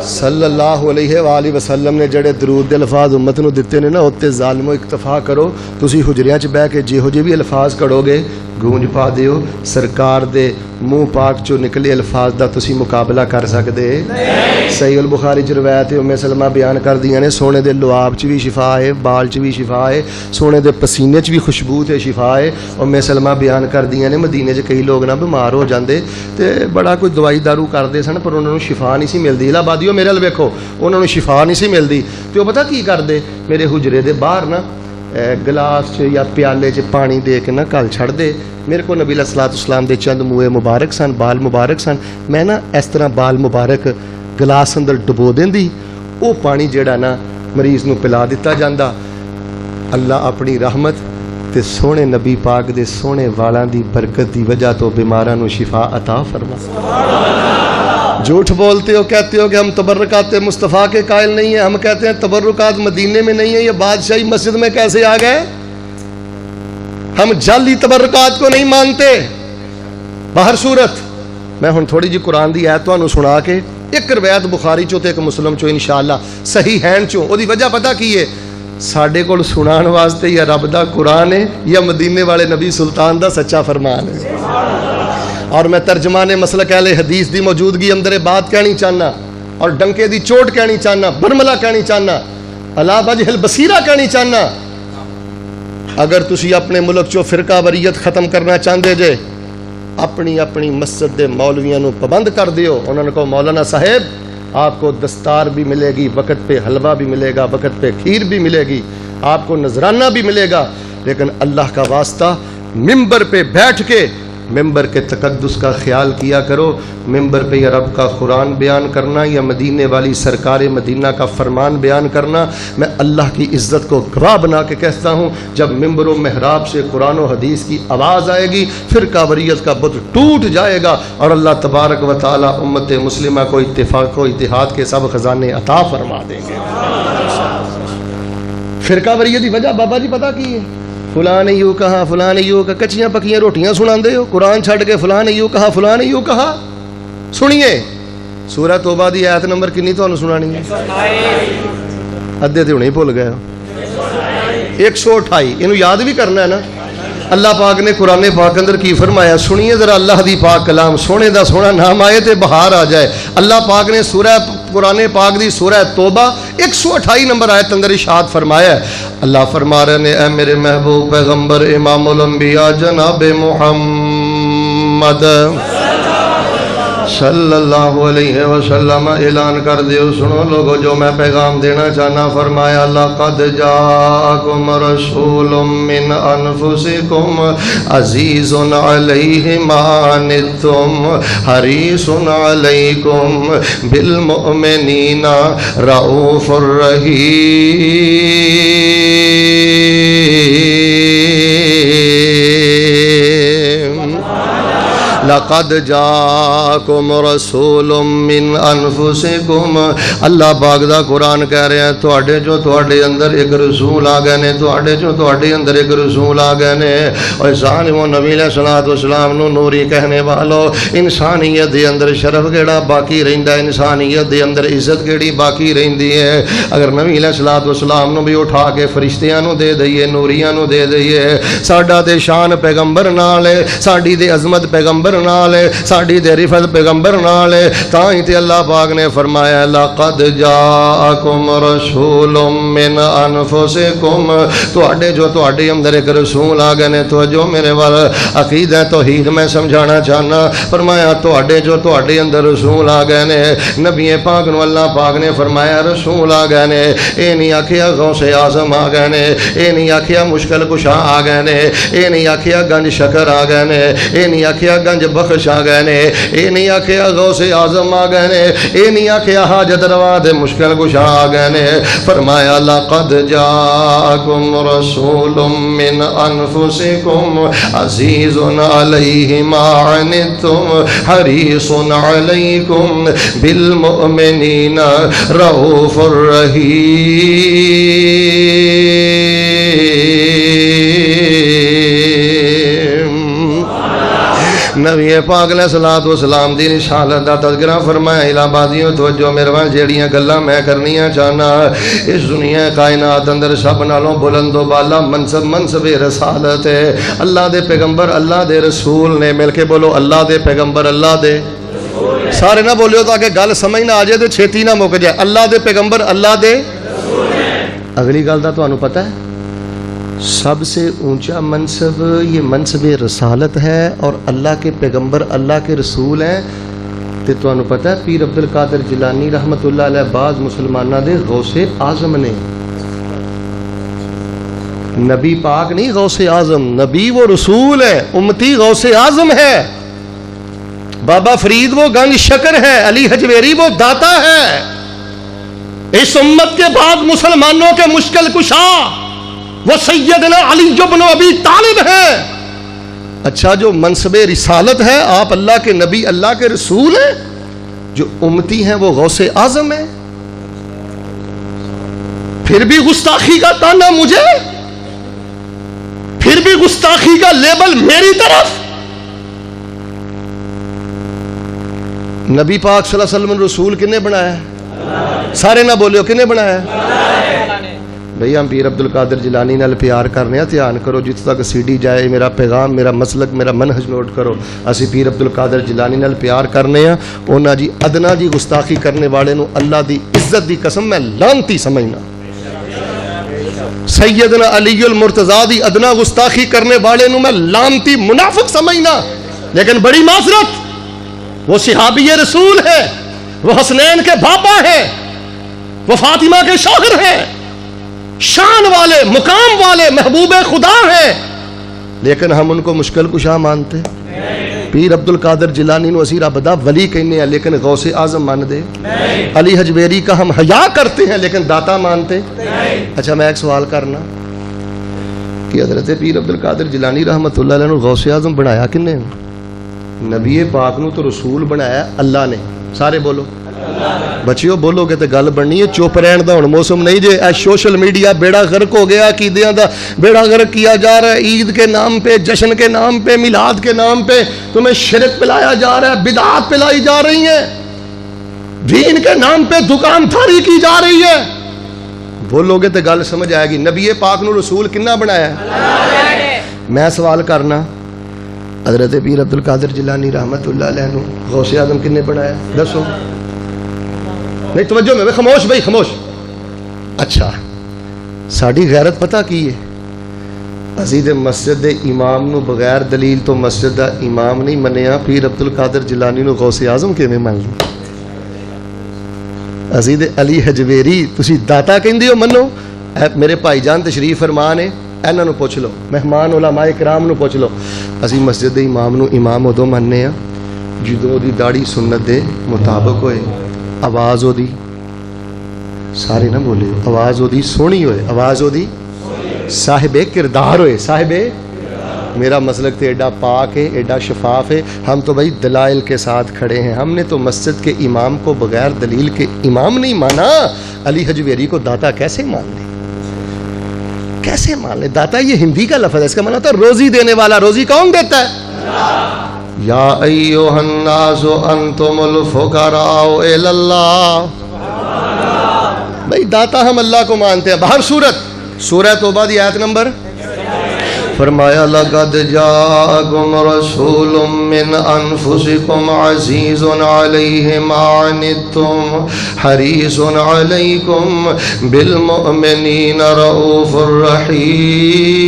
صلی اللہ علیہ وآلہ وسلم نے جڑے درود دے الفاظ امت نو دتے نے نا, اوتے ظالمو اکتفا کرو. تسی حجریاں چ بیٹھ کے جہو جے بھی الفاظ کڑو گے گونج پا دیو. سرکار دے منہ پاک چو نکلے الفاظ دا تسی مقابلہ کر سکدے؟ صحیح البخاری چ روایت ام سلمہ بیان کر دیاں نے, سونے دے لعاب چ بھی شفا ہے, بال چ بھی شفا ہے, سونے دے پسینے چ بھی خوشبو تے شفا ہے. ام سلمہ بیان کر دیاں نے مدینے چ کئی لوگ نہ بیمار ہو جاندے تے بڑا کوئی دوائی دارو کردے سن, پر انہاں نوں شفا نہیں سی ملدی. الہبادیو میرے ال ویکھو, انہاں نوں شفا نہیں سی ملدی. تے او پتہ کی کردے, میرے حجرے دے باہر نا گلاس چ یا پیالے چ پانی دے کے نا کل چھڑ دے. میرے کو نبی علیہ الصلوۃ والسلام دے چند منہ مبارک سن, بال مبارک سن. میں نا اس طرح بال مبارک گلاس اندر ڈبو دیندی, او پانی جیڑا نا مریض نو پلا دیتا جاندا. اللہ اپنی رحمت تے سونے نبی پاک دے سونے والاں دی برکت دی وجہ تو بیماراں نو شفا عطا فرما. جھوٹ بولتے ہو, کہتے ہو کہ ہم تبرکات مصطفیٰ کے قائل نہیں ہیں. ہم کہتے ہیں تبرکات مدینے میں نہیں ہیں, یہ بادشاہی مسجد میں کیسے آ گئے؟ ہم جعلی تبرکات کو نہیں مانتے. باہر صورت میں ہن تھوڑی جی قرآن دی آیت تانوں سنا کے, ایک روایت بخاری چو تے ایک مسلم چو انشاءاللہ صحیح ہین چو. او دی وجہ پتہ کی ہے؟ ساڈے کول سنان واسطے یا رب دا قرآن ہے یا مدینے والے نبی سلطان دا سچا فرمان ہے. اور میں ترجمان مسلک اہل حدیث دی موجودگی اندر بات کہنی چاہنا, اور ڈنکے دی چوٹ کہنی چاہنا, برملا کہنی چاہنا, علا وجہ البصیرہ کہنی چاہنا. اگر تسی اپنے ملک چو فرقہ وریت ختم کرنا چاہندے جے, اپنی اپنی مسجد دے مولویاں نو پابند کر دیو. انہوں نے کہو مولانا صاحب آپ کو دستار بھی ملے گی, وقت پہ حلوہ بھی ملے گا, وقت پہ کھیر بھی ملے گی, آپ کو نذرانہ بھی ملے گا, لیکن اللہ کا واسطہ ممبر پہ بیٹھ کے ممبر کے تقدس کا خیال کیا کرو. ممبر پہ یا رب کا قرآن بیان کرنا یا مدینے والی سرکار مدینہ کا فرمان بیان کرنا, میں اللہ کی عزت کو گواہ بنا کے کہتا ہوں, جب ممبر و محراب سے قرآن و حدیث کی آواز آئے گی فرقہ وریت کا بت ٹوٹ جائے گا, اور اللہ تبارک و تعالی امت مسلمہ کو اتفاق و اتحاد کے سب خزانے عطا فرما دیں گے. فرقہ وریت کی وجہ بابا جی پتہ کی ہے؟ فلاں نے یوں کہا, فلاں نے یوں کہا, کچیاں پکیاں روٹیاں سناندے ہو, قرآن چھڑ کے فلاں نے یوں کہا, فلاں نے یوں کہا. سنیے سورہ توبہ دی آیت نمبر کنی تانوں سنانی ہے؟ ادھے تے ہنے بھول گئے ہو. 128. اینو یاد بھی کرنا ہے نا. اللہ پاک نے قرآن پاک اندر کی فرمایا, سنیے ذرا اللہ دی پاک کلام, سونے دا سونا نام آئے تے بہار آ جائے. اللہ پاک نے سورہ قرآن پاک دی سورہ توبہ 128 نمبر آیت اندر ارشاد فرمایا ہے. اللہ فرما رہے نے, اے میرے محبوب پیغمبر امام الانبیاء جناب محمد صلی اللہ علیہ وسلم اعلان کر دیو, سنو لوگو جو میں پیغام دینا چاہنا. فرمایا لقد جاءکم رسول من انفسکم عزیز علیہ ما عنتم حریص علیکم بالمؤمنین رؤوف الرحیم. لقد جاءکم رسول من انفسکم, اللہ پاک دا قرآن کہہ رہے ہیں تواڈے جو تواڈے اندر ایک رسول آ گئے نے, تواڈے جو تواڈے اندر ایک رسول آ گئے نے. اور ظالمو نبی علیہ الصلوۃ والسلام نو نوری کہنے والو, انسانیت دے اندر شرف کیڑا باقی رہندا ہے, انسانیت دے اندر عزت کیڑی باقی رہندی ہے. اگر نبی علیہ الصلوۃ والسلام نو بھی اٹھا کے فرشتیاں نو دے دئیے, نوریاں نو دے دئیے, ساڈا تے شان پیغمبر نال ہے, ساڈی تے عظمت پیغمبر نال ہے, ساڈی تے رفت پیغمبر نال ہے. تاں ہی تے اللہ پاک نے فرمایا لقد جاءکم رسول من انفسکم, تواڈے جو تواڈے اندر ایک رسول آ گئے نے. توجہ میرے وال, عقیدہ توحید میں سمجھانا چاہنا. فرمایا تواڈے جو تواڈے اندر رسول آ گئے نے. نبی پاک نو اللہ پاک نے فرمایا رسول آ گئے نے. اے نہیں آکھیا غوث اعظم آ گئے نے, اے نہیں آکھیا مشکل کشا آ گئے نے, اے نہیں آکھیا گنج شکر آ گئے نے, اے نہیں آکھیا گنج بخش آ گئے نے, اے نہیں آکھیا غوث اعظم آ گئے نے, اے نہیں آکھیا حاجت روا دے مشکل کشا آ گئے نے. فرمایا لقد جاءکم رسول من انفسکم عزیز علیہ ما عنتم حریص علیکم بالمؤمنین رؤوف الرحیم. نبی پاک علیہ الصلوۃ والسلام دی رسالت دا تذکرہ فرمایا. الہبادیوں توجہ میرے جیڑیاں گلاں میں کرنیاں چاہنا, اس دنیا کائنات اندر سب نالوں بلند و بالا منصب رسالت ہے. اللہ دے پیغمبر اللہ دے رسول نے. مل کے بولو اللہ دے پیغمبر اللہ دے, سارے نہ بولیو تاکہ گل سمجھ نہ آ جائے تے چھیتی نہ مک جائے. اللہ دے پیغمبر اللہ دے. اگلی گل دا تانوں پتہ ہے سب سے اونچا منصب یہ منصب رسالت ہے, اور اللہ کے پیغمبر اللہ کے رسول ہیں. تے تانوں پتہ ہے پیر عبد القادر جیلانی رحمت اللہ علیہ بعض مسلماناں دے غوث اعظم نے. نبی پاک نہیں غوث اعظم, نبی وہ رسول ہے, امتی غوث اعظم ہے. بابا فرید وہ گنج شکر ہے, علی حجویری وہ داتا ہے. اس امت کے بعد مسلمانوں کے مشکل کشا وہ سیدنا علی بن ابی طالب ہے. اچھا جو منصب رسالت ہے, آپ اللہ کے نبی اللہ کے رسول ہیں, جو امتی ہیں وہ غوث اعظم ہیں. پھر بھی گستاخی کا تانا مجھے, پھر بھی گستاخی کا لیبل میری طرف. نبی پاک صلی اللہ علیہ وسلم رسول کنے بنایا ہے؟ سارے نہ بولیو کنے بنایا ہے؟ بھئی ہم پیر عبد القادر جیلانی نال پیار کرنے ہیں. دھیان کرو جت تک سی ڈی جائے, میرا پیغام میرا مسلک میرا منہج نوٹ کرو. اسی پیر عبد القادر جیلانی نال پیار کرنے ہیں. اونا جی ادنا جی گستاخی کرنے والے نو اللہ دی عزت دی قسم میں لانتی سمجھنا. سیدنا علی المرتضیٰ دی ادنا گستاخی کرنے والے نو میں لانتی منافق سمجھنا. لیکن بڑی معذرت, وہ صحابی رسول ہے, وہ حسنین کے بابا ہیں, وہ فاطمہ کے شوہر ہیں, شان والے مقام والے محبوب خدا ہیں, لیکن ہم ان کو مشکل کشا مانتے. پیر عبد القادر جیلانی نو اسی رب دا ولی کہنے ہیں لیکن غوث اعظم مان دے. علی حجویری کا ہم حیا کرتے ہیں لیکن داتا مانتے. اچھا میں ایک سوال کرنا کہ حضرت پیر عبد القادر جیلانی رحمت اللہ علیہ نو غوث اعظم بنایا کنے؟ نبی پاک نو تو رسول بنایا اللہ نے. سارے بولو بچیو, بولو گے تو گل بننی ہے. چپ رہن دا ہن موسم نہیں جے. اے سوشل میڈیا بیڑا غرق ہو گیا, عقیدیاں دا بیڑا غرق کیا جا رہا ہے. عید کے نام پہ, جشن کے نام پہ, میلاد کے نام پہ تمہیں شرک پلایا جا رہا ہے, بدعات پلائی جا رہی ہیں, دین کے نام پہ دکان دھاری کی جا رہی ہے. بولو گے تو گل سمجھ آئے گی. نبی پاک نو رسول کنا بنایا ہے؟ میں سوال کرنا حضرت پیر عبد القادر جیلانی رحمت اللہ علیہ نو غوث اعظم کنے بنایا؟ دسو. نہیں توجہ میں خاموش بھائی خاموش. اچھا ساڑی غیرت پتہ کی ہے, عزیز مسجد دے امام نو بغیر دلیل تو مسجد دا امام نہیں منیا. پیر عبد القادر جیلانی نو غوث اعظم کیویں مان لیا؟ عزیز علی حجویری تسی داتا کہندے ہو منو. میرے بھائی جان تشریف فرما نے, انہاں نو پوچھ لو, مہمان علماء کرام نو پوچھ لو. اسی مسجد دے امام نو امام ادو مننے ہاں جدوں دی داڑھی سنت دے مطابق ہوئے, آواز ہو دی, سارے نہ بولے, آواز ہو دی سونی ہوئے, آواز ہو دی صاحب کردار ہوئے. صاحب میرا مسلک تو ایڈا پاک ہے, ایڈا شفاف ہے. ہم تو بھائی دلائل کے ساتھ کھڑے ہیں. ہم نے تو مسجد کے امام کو بغیر دلیل کے امام نہیں مانا. علی حجویری کو داتا کیسے مان لے, کیسے مان لے؟ داتا یہ ہندی کا لفظ ہے, اس کا معنی ہوتا ہے روزی دینے والا. روزی کون دیتا ہے؟ یا ایھا الناس انتم الفقراء الی اللہ. بھائی داتا ہم اللہ کو مانتے ہیں. بہر صورت سورہ توبہ دی آیت نمبر فرمایا لقد جاءکم رسول من انفسکم عزیز علیہ ما عنتم حریص علیکم بالمؤمنین رؤوف الرحیم۔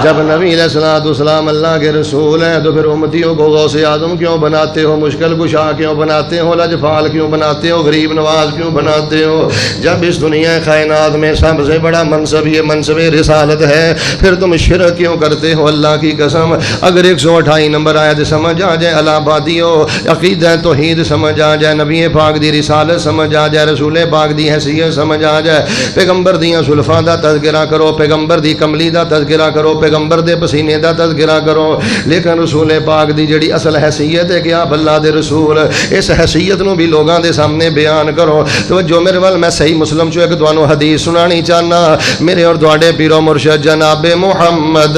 جب نبی علیہ السلام اللہ کے رسول ہیں تو پھر امتیوں کو غوث اعظم کیوں بناتے ہو، مشکل کشا کیوں بناتے ہو، لجپال کیوں بناتے ہو، غریب نواز کیوں بناتے ہو؟ جب اس دنیا کائنات میں سب سے بڑا منصب یہ منصب رسالت ہے، پھر تم شرک کیوں کرتے ہو؟ اللہ کی قسم اگر 128 نمبر آیت سمجھ آ جائے، الہبادیو عقیدہ توحید سمجھ آ جائے، نبی پاک دی رسالت سمجھ آ جائے، رسول پاک دی حیثیت سمجھ آ جائے، پیغمبر دیاں سلفاں دا تذکرہ کرو، پیغمبر دی کملی دا تذکرہ کرو، پیغمبر دے پسینے دا تذکرہ کرو، لیکن رسول پاک دی جڑی اصل حیثیت ہے کہ آپ اللہ دے رسول، اس حیثیت نو بھی لوگاں دے سامنے بیان کرو۔ توجہ میرے وال، میں صحیح مسلم چو ایک تانوں حدیث سنانی چاہنا، میرے اور تواڈے پیرو مرشد جناب محمد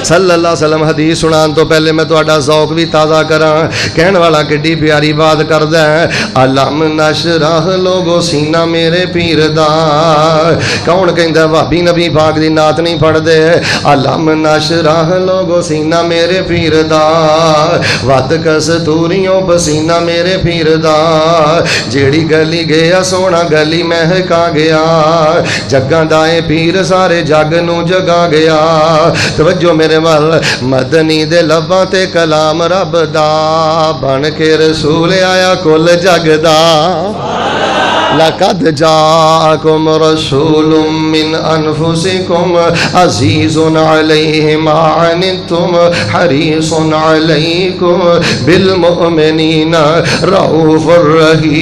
صلی اللہ علیہ وسلم حدیث سنان تو پہلے میں تہاڈا ذوق بھی تازہ کراں۔ کہن والا کڈی پیاری بات کردا ہے، علم نشرح لوگو سینہ میرے پیر دا۔ کون کہندا بھابی نبی پاک دی نعت نہیں پڑھ دے؟ علم نشرح لوگو سینہ میرے پیر دا، ود کستوریوں پسینہ میرے پیر دا، جیڑی گلی گیا سونا گلی مہکا گیا، جگاں دائے پیر سارے جگ نو جگا گیا۔ توجہ میرے وال، مدنی دے لباں تے کلام رب دا، بن کے رسول آیا کل جگ دا۔ لقد جاءکم رسول من انفسکم عزیز علیہ ما عنتم حریص علیکم بالمؤمنین رؤوف الرحیم۔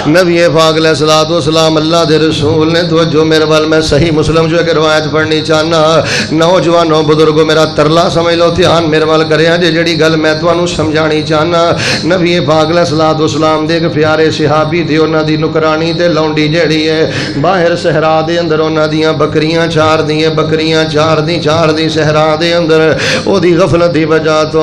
نبی پاک علیہ الصلوۃ والسلام اللہ دے رسول نے، توجہ میرے وال، میں صحیح مسلم جو ایک روایت پڑھنی چاہنا، نوجوانوں بزرگوں میرا ترلا سمجھ لو، دھیان میرے وال کریا جے، جڑی گل میں تانوں سمجھانی چاہنا۔ نبی پاک علیہ الصلوۃ والسلام دے ایک پیارے صحابی تے انہاں دی نکرانی تے لونڈی جیڑی ہے باہر صحرا دے اندر انہاں دیاں بکریاں چار دی صحرا دے اندر، او دی غفلت دی وجہ تو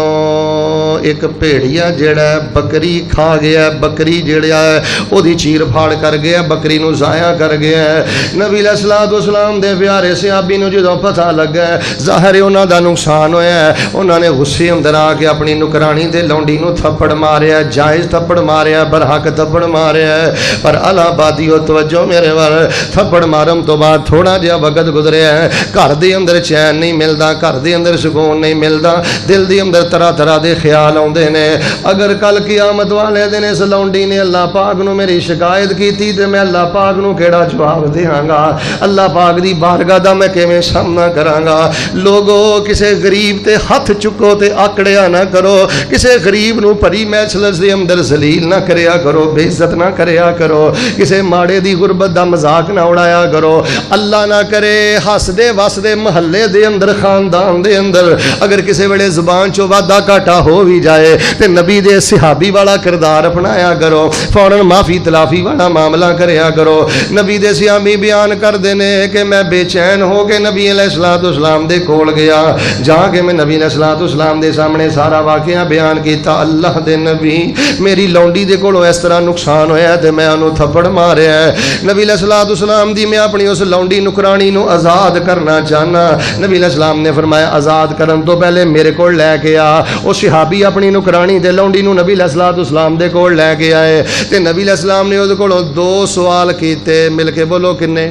ایک بھیڑیا جیڑا ہے بکری کھا گیا، بکری جیڑا ہے او دی چیر پھاڑ کر گیا، بکری نو ضائع کر گیا ہے۔ نبی علیہ الصلوۃ والسلام دے پیارے صحابی نو جدوں پتہ لگا ظاہر انہاں دا نقصان ہویا ہے، انہاں نے غصے اندر آ کے اپنی نکرانی تے لونڈی نو تھپڑ ماریا، جائز تھپڑ ماریا، برحق تھپڑ ماریا ہے۔ پر الہبادیو توجہ میرے وال، تھپڑ مارن تو بعد تھوڑا جہا وقت گزریا ہے، گھر دے اندر چین نہیں ملدا، گھر دے اندر سکون نہیں ملدا، دل دے اندر طرح طرح دے خیال آوندے نے۔ اگر کل قیامت والے دن اس لونڈی نے اللہ پاک نو میری شکایت کی تھی تے میں اللہ پاک نو کیڑا جواب دیاں گا؟ اللہ پاک دی بارگاہ دا میں کیویں سامنا کراں گا؟ لوگو کسے غریب تے ہاتھ چکو تے آکڑیا نہ کرو، کسے غریب نو پری میچلز دے اندر ذلیل نہ کریا کرو، بے عزت نہ کریا کرو، کسے ماڑے دی غربت دا مذاق نہ اڑایا کرو۔ اللہ نہ کرے ہس دے وس دے محلے دے اندر، خاندان دے اندر اگر کسے ویلے زبان چو وعدہ کاٹا ہو بھی جائے تے نبی دے صحابی والا کردار اپنایا کرو، فوراً معافی تلافی والا معاملہ کریا کرو۔ نبی دے صحابی بیان کر دینے کہ میں بے چین ہو کے نبی علیہ الصلوۃ والسلام دے کول گیا، جہاں کہ میں نبی علیہ الصلوۃ والسلام دے سامنے سارا واقعہ بیان کیتا۔ اللہ دے نبی، میری لونڈی دے کولوں اس طرح نقصان ہویا تے میں انہوں تھپڑ ماریا ہے۔ نبی علیہ الصلوۃ والسلام دی میں اپنی اس لونڈی نکرانی نو آزاد کرنا چاہنا۔ نبی علیہ السلام نے فرمایا آزاد کرن تو پہلے میرے کول لے کے آ۔ او صحابی اپنی نکرانی تے لونڈی نو نبی علیہ الصلوۃ والسلام دے کول لے کے آئے تے نبی علیہ السلام نے اودے کولوں 2 سوال کیتے، مل کے بولو کنے؟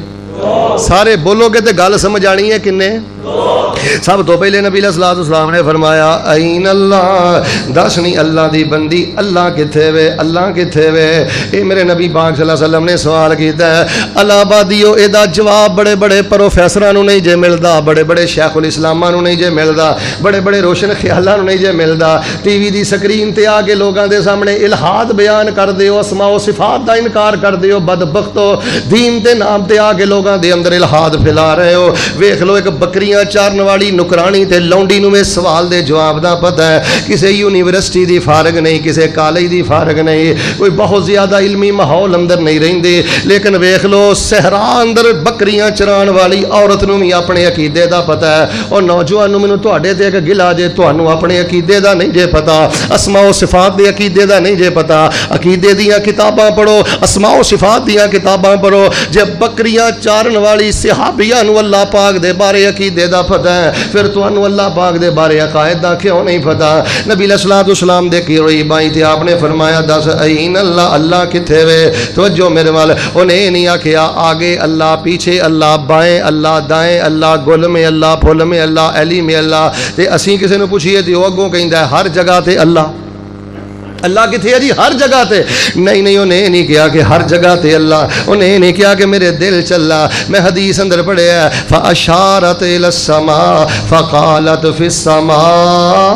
سارے بولو گے تے گل سمجھ آنی ہے کنے؟ سب تو پہلے نبی علیہ الصلوۃ والسلام نے فرمایا این اللہ، دس نہیں اللہ دی بندی، اللہ کتھے وے، اللہ کتھے وے؟ اے میرے نبی پاک صلی اللہ علیہ وسلم نے سوال کیتا ہے۔ الہبادیو اے دا جواب بڑے بڑے پروفیسراں نو نہیں جے ملدا، بڑے بڑے شیخ الاسلاماں نو نہیں جے ملدا، بڑے بڑے روشن خیالاں نو نہیں جے ملدا۔ ٹی وی دی سکرین تے آ کے لوگاں دے سامنے الہاد بیان کر دیو، اسماء و صفات دا انکار کر دیو، بدبختو دین تے نام تے آ کے لوگاں دے اندر الہاد پھیلا رہے ہو۔ ویکھ لو ایک بکری بکریاں چارن والی نکرانی تے لونڈی نو میں سوال دے جواب دا پتہ ہے. کسے یونیورسٹی دی فارغ نہیں, کسے کالج دی فارغ نہیں, کوئی بہت زیادہ علمی ماحول اندر نہیں رہندے, لیکن ویکھ لو صحرا اندر بکریاں چران والی عورت نو بھی اپنے عقیدے دا پتہ ہے. اور نوجوان مینوں تواڈے تے ایک گلا جے تانوں اپنے عقیدے دا نہیں جے پتہ, اسماء و صفات دے عقیدے دا نہیں جے پتہ. عقیدے دیاں کتاباں پڑھو, اسماء و صفات دیاں کتاباں پڑھو. جے بکریاں چارن والی صحابیاں نو اللہ پاک دے بارے عقیدے دا پتہ ہے, پھر تانوں اللہ پاک دے بارے عقائد دا کیوں نہیں پتہ؟ نبی علیہ الصلوۃ والسلام دے کی روئی بائی تے آپ نے فرمایا دس این اللہ, اللہ کتھے وے؟ توجہ میرے وال, انہیں نہیں آکھیا آگے اللہ, پیچھے اللہ, بائیں اللہ, دائیں اللہ, گل میں اللہ, پھل میں اللہ, ایلی میں اللہ. تے اسیں کسے نو پوچھئے تے او اگوں کہندا ہے ہر جگہ تے اللہ. اللہ کتھے ہے جی؟ ہر جگہ تے. نہیں, انہیں نہیں کیا کہ ہر جگہ تے اللہ, انہیں نہیں کیا کہ میرے دل چلا. میں حدیث اندر پڑھیا ہے فاشارت الی السماء فقالت فی السماء,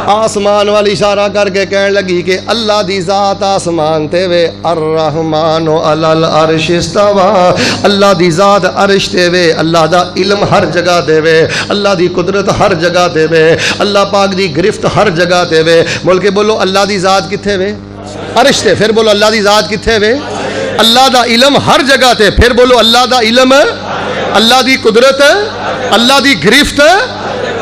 آسمان والی اشارہ کر کے کہنے لگی کہ اللہ دی ذات آسمان تے وے, الرحمن علی العرش استوى, اللہ دی ذات عرش تے وے, اللہ دا علم ہر جگہ تے وے, اللہ دی قدرت ہر جگہ تے وے, اللہ پاک دی گرفت ہر جگہ تے وے. بول کے بولو اللہ دی ذات کتھے وے؟ عرش تے. پھر بولو اللہ دی ذات کتھے وے؟ اللہ دا علم ہر جگہ تے. پھر بولو اللہ دا علم, اللہ دی قدرت, اللہ دی گرفت.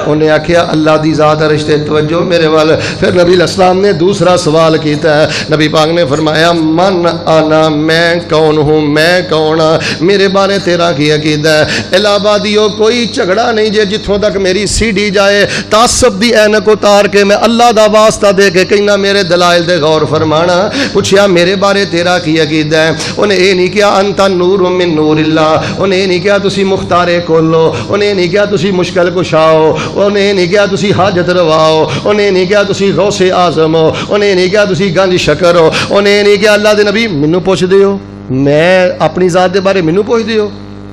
انہیں آکھیا اللہ دی ذات عرش تے. توجہ میرے وال. پھر نبی علیہ السلام نے دوسرا سوال کیتا ہے. نبی پاک نے فرمایا من انا, میں کون ہوں, میں کون ہاں, میرے بارے تیرا کی عقیدہ ہے؟ الہ آبادیو کوئی جھگڑا نہیں جے جتھوں تک میری سیڑھی جائے تعصب دی اینک اتار کے میں اللہ دا واسطہ دے کے کہنا میرے دلائل دے غور فرمانا. پوچھیا میرے بارے تیرا کی عقیدہ ہے؟ انہیں اے نہیں کیا انت نور من نور اللہ, انہیں اے نہیں کیا تسی مختار کلو, انہیں نہیں کیا تسی مشکل کشاؤ, انہیں نہیں کیا تسی حاجت رواؤ, انہیں نہیں کیا تسی غوث اعظم ہو, انہیں نہیں کیا تسی گنج شکر ہو, انہیں نہیں کیا اللہ دے نبی مینوں پوچھ دے ہو, میں اپنی ذات دے بارے مینوں پوچھ دے ہو,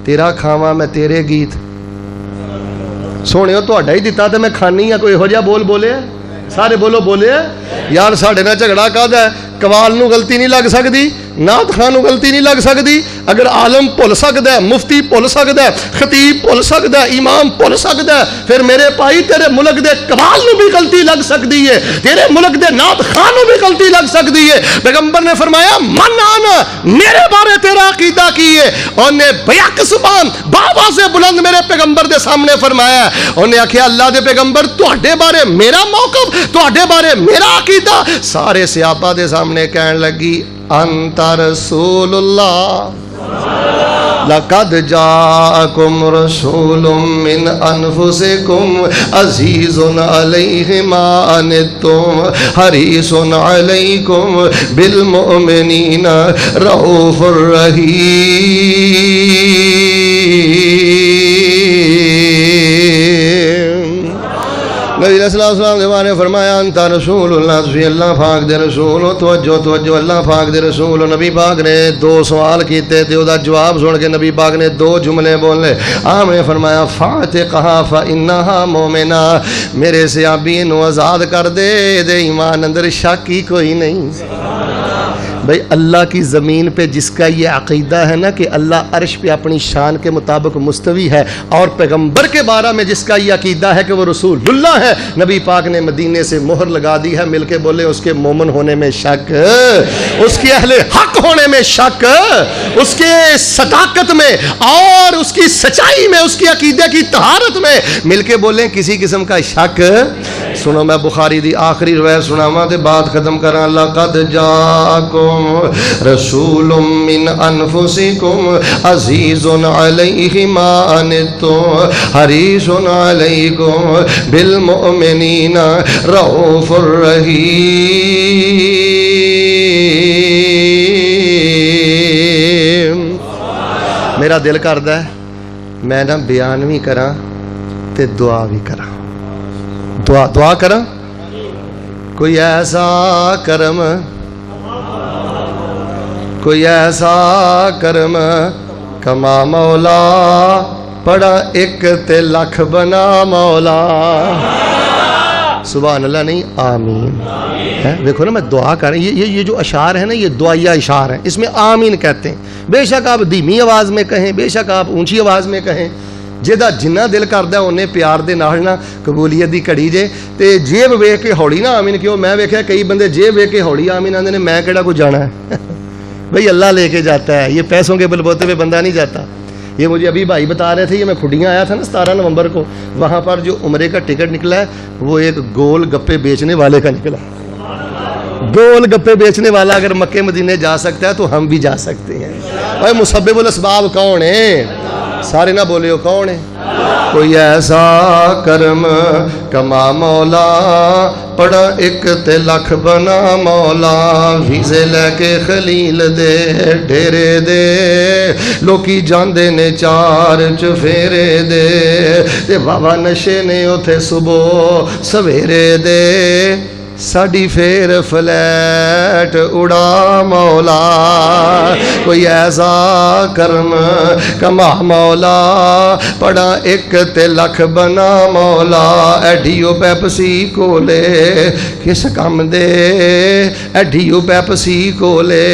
تیرا کھاواں میں تیرے گیت. سونےو تہاڈا ہی دتا تے میں کھانی ہاں, کوئی ہو جا بول بولے سارے بولو بولے یار. ساڈے نال جھگڑا کاہدا ہے؟ قوال نو غلطی نہیں لگ سکتی, نعت خان نو غلطی نہیں لگ سکتی. اگر عالم بھول سکدا ہے, مفتی بھول سکدا ہے, خطیب بھول سکدا ہے, امام بھول سکدا ہے, پھر میرے بھائی تیرے ملک دے قوال نو بھی غلطی لگ سکتی ہے, تیرے ملک دے نعت خان نو بھی غلطی لگ سکتی ہے. پیغمبر نے فرمایا من آنا, میرے بارے تیرا عقیدہ کی ہے؟ انہیں بیک زبان بابا سے بلند میرے پیغمبر دے سامنے فرمایا. انہیں آکھیا اللہ دے پیغمبر تہاڈے بارے میرا موقف, تہاڈے بارے میرا عقیدہ. سارے صحابہ دے سامنے کہن لگی انت رسول اللہ, لقد جاءکم رسول من انفسکم عزیز علیہ ما عنتم حریص علیکم بالمؤمنین رؤوف الرحیم. نبی علیہ السلام کے بارے فرمایا انت رسول اللہ, تسی اللہ پاک دے رسول ہو. توجہ اللہ پاک دے رسول ہو. نبی پاک نے دو سوال کیتے تے دا جواب سن کے نبی پاک نے دو جملے بولے. آپ نے فرمایا فاتقھا فانھا مومنہ, میرے صحابی نو آزاد کر دے, دے ایمان اندر شک ہی کوئی نہیں. بھئی اللہ کی زمین پہ جس کا یہ عقیدہ ہے نا کہ اللہ عرش پہ اپنی شان کے مطابق مستوی ہے, اور پیغمبر کے بارے میں جس کا یہ عقیدہ ہے کہ وہ رسول اللہ ہے, نبی پاک نے مدینے سے مہر لگا دی ہے. مل کے بولے اس کے مومن ہونے میں شک, اس کے اہل حق ہونے میں شک, اس کے صداقت میں اور اس کی سچائی میں, اس کی عقیدے کی طہارت میں مل کے بولیں کسی قسم کا شک. سنو میں بخاری دی آخری روایت سناواں تے بات ختم کراں. لقد جاءکم رسول من انفسکم عزیز علیہ ما عنتم حریص علیکم بالمؤمنین رؤوف الرحیم. میرا دل کردا ہے میں نہ بیان بھی کراں تے دعا بھی کراں. دعا کراں. کوئی ایسا کرم, کوئی ایسا کرم کما مولا, پڑا ایک تے لکھ بنا مولا. سبحان اللہ نہیں آمین ہے. دیکھو نا میں دعا کر رہا ہوں, یہ جو اشعار ہیں نا یہ دعائیہ اشعار ہیں, اس میں آمین کہتے ہیں. بے شک آپ دھیمی آواز میں کہیں, بے شک آپ اونچی آواز میں کہیں, جہاں جنہ دل کردا انہیں پیار دے نال نہ قبولیت دی کڑی جے. تے جیب ویکھ کے ہولی نہ آمین کیوں. میں ویکھیا کئی بندے جیب ویکھ کے ہولی آمین آندے نے, میں کیڑا کوئی جانا ہے بھئی اللہ لے کے جاتا ہے, یہ پیسوں کے بلبوتے پہ بندہ نہیں جاتا. یہ مجھے ابھی بھائی بتا رہے تھے, یہ میں کھڈیاں آیا تھا نا 17 نومبر کو, وہاں پر جو عمرے کا ٹکٹ نکلا ہے وہ ایک گول گپے بیچنے والے کا نکلا. گول گپے بیچنے والا اگر مکے مدینے جا سکتا ہے تو ہم بھی جا سکتے ہیں. اور مسبب الاسباب کون ہے؟ سارے نہ بولے ہو کون ہے؟ کوئی ایسا کرم کما مولا, پڑا ایک تے لکھ بنا مولا, ویزے لے کے خلیل دے ڈیرے دے, لوکی جاندے نے چار چفیرے دے, تے بابا نشے نے اتھے صبح سویرے دے, ساڑی پھر فلیٹ اڑا مولا. کوئی ایسا کرم کما مولا, پڑا ایک تے لکھ بنا مولا. ایڈیو پیپسی کولے کس کام دے, ایڈیو پیپسی کولے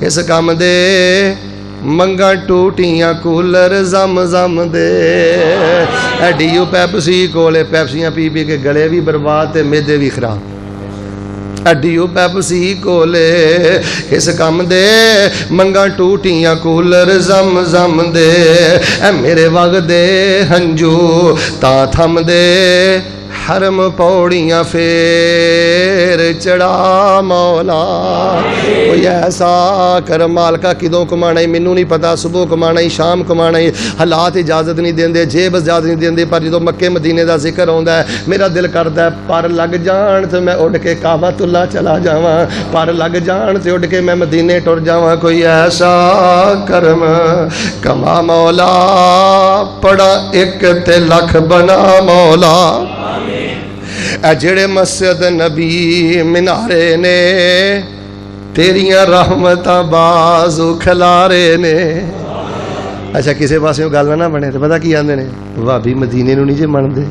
کس کام دے, منگا ٹوٹیاں کولر زم زم دے. ایڈیو پیپسی کولے, پیپسیاں پی پی کے گلے بھی برباد تے میدے بھی خراب. ایڈیو پیپسی کولے کس کام دے, منگا ٹوٹیاں کولر زم زم دے. اے میرے وقت دے ہنجو تا تھم دے, حرم پوڑیاں پھر چڑھا مولا. کوئی ایسا کر مالکا کدوں کمانا ہی مینوں نہیں پتا, صبح کمانا ہی شام کمانا ہی, حالات اجازت نہیں دیندے, جیب اجازت نہیں دیندے, پر جدوں مکے مدینے دا ذکر ہوندا ہے میرا دل کردا ہے پر لگ جان تے میں اڑ کے کعبۃ اللہ چلا جاواں, پر لگ جان تے اڑ کے میں مدینے ٹر جاواں. کوئی ایسا کرم کما مولا, پڑا ایک تے لکھ بنا مولا. اے جڑے مسجد نبی منارے نے, تیریاں رحمتاں بازو کھلارے نے. اچھا کسے پاسے گل نہ بنے تو پتہ کی آندے نے, بھابی مدینے نو نہیں جے مانتے,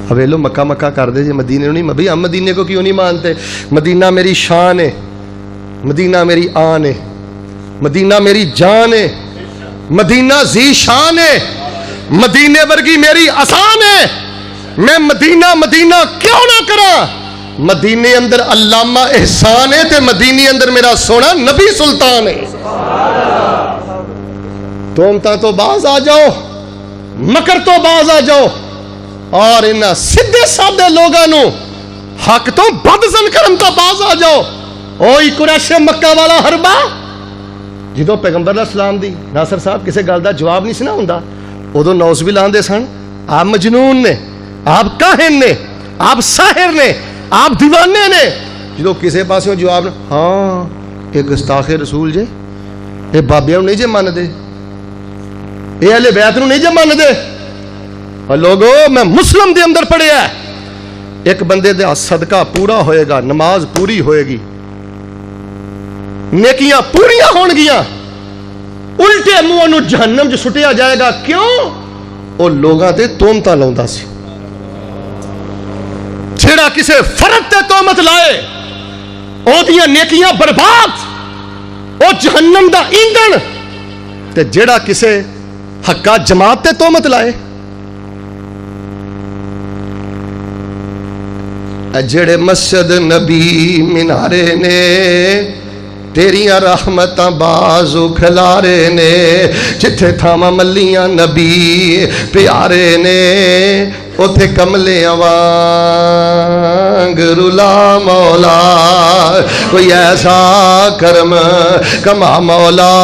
اویلو مکہ مکہ کر دے جے مدینے نو نہیں. بھئی ہم مدینے کو کیوں نہیں مانتے؟ مدینہ میری شان ہے, مدینہ میری آن ہے, مدینہ میری جان ہے, مدینہ ذی شان ہے, مدینے ورگی میری آسان ہے. میں مدینہ مدینہ کیوں نہ کرا؟ مدینے اندر علامہ احسان ہے تے مدینے اندر میرا سونا نبی سلطان ہے. تومتا تو باز آ جاؤ, مکر تو باز آ جاؤ, اور ان سدھے سادے لوگاں حق تو بدزن کرن تو باز آ جاؤ. اوئی قریش مکہ والا حربہ جدوں پیغمبر علیہ السلام دی ناصر صاحب کسے گل دا جواب نہیں سی نہ ہوندا, ادوں نوز بھی لاندے سن آپ مجنون نے, آپ کاہن نے, آپ ساحر نے, آپ دیوانے نے. جدو کسے پاسوں جواب نے, ہاں یہ گستاخ رسول جے, یہ بابیاں نہیں جے مان دے, یہ اہل بیت نو نہیں جے مان دے. اور لوگو میں مسلم دے اندر پڑھیا ہے, ایک بندے دے صدقہ پورا ہوئے گا, نماز پوری ہوئے گی, نیکیاں پوریاں ہون گیاں, الٹے منہ نو جہنم جو سٹیا جائے گا. کیوں؟ وہ لوگاں تے تومتا لاؤندا سی. جڑا کسے فرد تے تومت لائے او دیاں نیکیاں برباد, او جہنم دا ایندھن. تے جڑا کسے حقا جماعت تے تومت لائے, جڑے مسجد نبی منارے نے, تیریاں رحمتاں بازو کھلارے نے, جتھے تھاواں ملیاں نبی پیارے نے, اوتھے کملے وانگ رلا مولا. کوئی ایسا کرم کما مولا,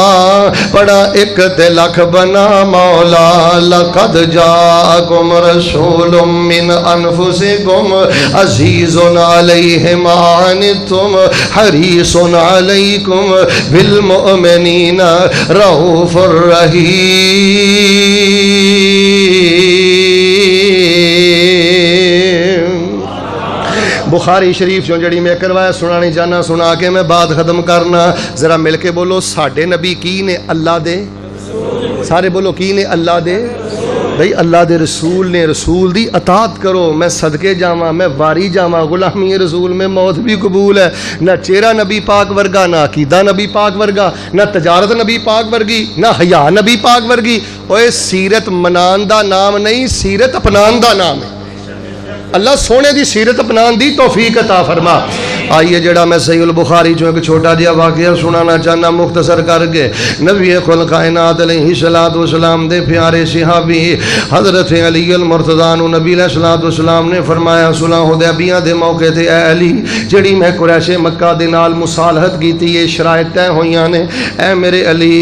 پڑا ایک تے لکھ بنا مولا. لقد جاءکم رسول من انفسکم عزیز علیہ ما عنتم حریص علیکم بالمؤمنین رؤوف الرحیم. بخاری شریف جو جڑی میں کروایا سنانی جانا, سنا کے میں بات ختم کرنا. ذرا مل کے بولو, ساڈے نبی کی نے اللہ دے, سارے بولو کی نے اللہ دے. بھئی اللہ دے رسول نے، رسول دی اطاعت کرو. میں صدقے جاواں، میں واری جاواں، غلامی رسول میں موت بھی قبول ہے. نہ چہرہ نبی پاک ورگا، نہ عقیدہ نبی پاک ورگا، نہ تجارت نبی پاک ورگی، نہ حیا نبی پاک ورگی. اوے سیرت منان دا نام نہیں، سیرت اپنان دا نام ہے. اللہ سونے دی سیرت اپنان دی توفیق عطا فرما. آئیے جڑا میں صحیح البخاری چوں ایک چھوٹا جہا واقعہ سنانا چاہنا مختصر کر کے. نبی کل کائنات علیہ الصلوۃ والسلام دے پیارے صحابی حضرت علی المرتضیٰ نو نبی علیہ الصلوۃ والسلام نے فرمایا صلح حدیبیہ دے موقع تے اے علی جڑی میں قریش مکہ دے نال مصالحت کیتی ہے، شرائط طے ہوئیاں نے، اے میرے علی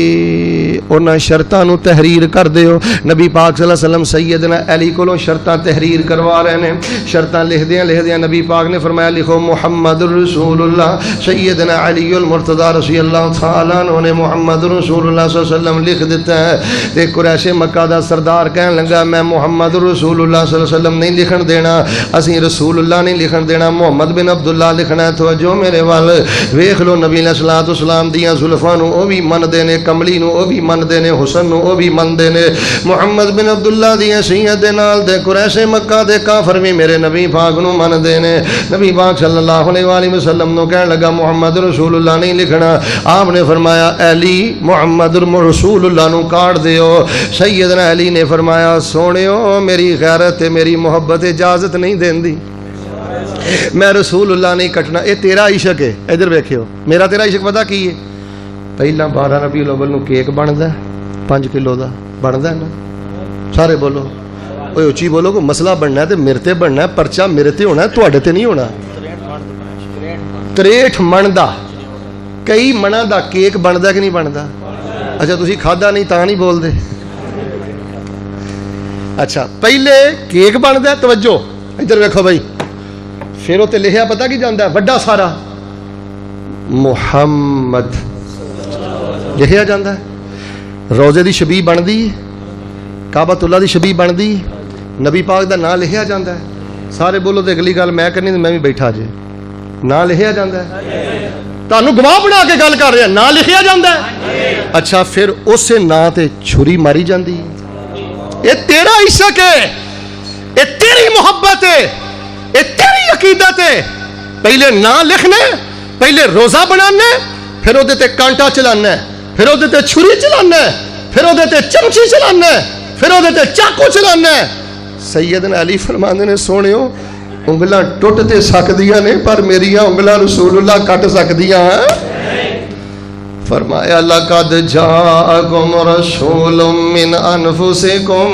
انہاں شرطاں نو تحریر کر دیو. نبی پاک صلی اللہ علیہ وسلم سیدنا علی کولوں شرطاں تحریر کروا رہے نے. شرطاں لکھ دیاں نبی پاک نے فرمایا لکھو محمد رسول اللہ. سیدنا علی المرتضیٰ رضی اللہ تعالیٰ عنہ نے محمد رسول اللہ صلی اللہ علیہ وسلم لکھ دیتا ہے. تے قریش مکہ دا سردار کہن لگا میں محمد رسول اللہ صلی اللہ علیہ وسلم نہیں لکھن دینا، اسی رسول اللہ نہیں لکھن دینا، محمد بن عبداللہ لکھنا ہے. توجہ میرے وال ویکھ لو نبی علیہ الصلوۃ والسلام دیاں زلفاں نو او بھی مندے نے، کملی نو او بھی مندے نے، حسن نو او بھی مندے نے. محمد بن عبداللہ دیاں سیئت دے نال تے قریش مکہ دے کافر بھی میرے نبی پاک نو مندے نے. نبی پاک صلی اللہ علیہ وآلہ وسلم نو کہن لگا محمد رسول اللہ نہیں لکھنا. آپ نے فرمایا علی محمد رسول اللہ نو کاٹ دیو. سیدنا علی نے فرمایا سونےو میری غیرت تے میری محبت اجازت نہیں دیندی، میں رسول اللہ نہیں کٹنا. اے تیرا عشق ہے. ادھر ویکھیو میرا تیرا عشق پتہ کی ہے؟ پہلا 12 ربیع الاول نو کیک بندا ہے 5 کلو دا بندا ہے نا. سارے بولو اوے اچھی بولو کو مسئلہ بننا ہے تے میرے تے بننا ہے، پرچہ میرے تے ہونا ہے، تواڈے تے نہیں ہونا. 63 من دا کئی منہ دا کیک بندا کہ نہیں بندا؟ اچھا تسی کھادا نہیں تا نہیں بول دے. اچھا پہلے کیک بندا ہے. توجہ ادھر ویکھو بھائی، پھر وہ لکھیا پتہ کی جاندا ہے وڈا سارا محمد لکھیا جاندا ہے. روزے دی شبیہ بندی، کعبۃ اللہ دی شبیہ بندی، نبی پاک دا نام لکھیا جاندا ہے. سارے بولو تے اگلی گل میں کرنی تے میں بھی بیٹھا جے. نام لکھیا جاندا ہے، تانوں گواہ بنا کے گل کر رہا، نام لکھیا جاندا ہے. اچھا پھر اسے نام تے چھری ماری جاندی. یہ تیرا عشق ہے، یہ تیری محبت ہے، یہ تیری عقیدت ہے. پہلے نام لکھنے، پہلے روزہ بنانا، پھر وہ کانٹا چلانا، پھر وہ چھری چلانا، پھر وہ چمچی چلانا، پھر وہ چاقو چلانا. سیدنا علی فرماندے نے سونےو انگلاں ٹوٹ تے سکدیاں نے پر میریاں انگلاں رسول اللہ کٹ سکدیاں ہیں. فرمایا لقد جاءکم رسول من انفسکم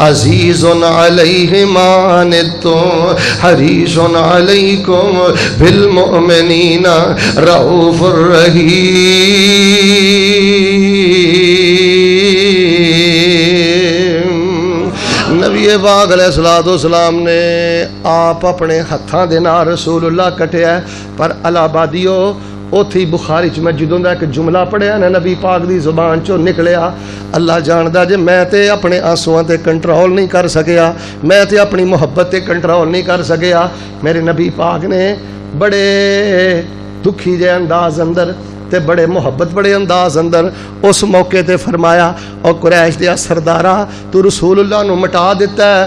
عزیز علیہ ما عنتم حریص علیکم بالمؤمنین رؤوف الرحیم. نبی پاک علیہ الصلوۃ والسلام نے آپ اپنے ہتھاں دے نال رسول اللہ کٹیا. پر الہبادیو اوتھی بخاری چ میں جدوں دا ایک جملہ پڑھیا نا نبی پاک دی زبان چوں نکلیا، اللہ جاندا جے میں تے اپنے آنسواں تے کنٹرول نہیں کر سکیا، میں تے اپنی محبت تے کنٹرول نہیں کر سکیا. میرے نبی پاک نے بڑے دکھی جے انداز اندر تے بڑے محبت بڑے انداز اندر اس موقع تے فرمایا او قریش دے سردارا تو رسول اللہ نو مٹا دیتا ہے.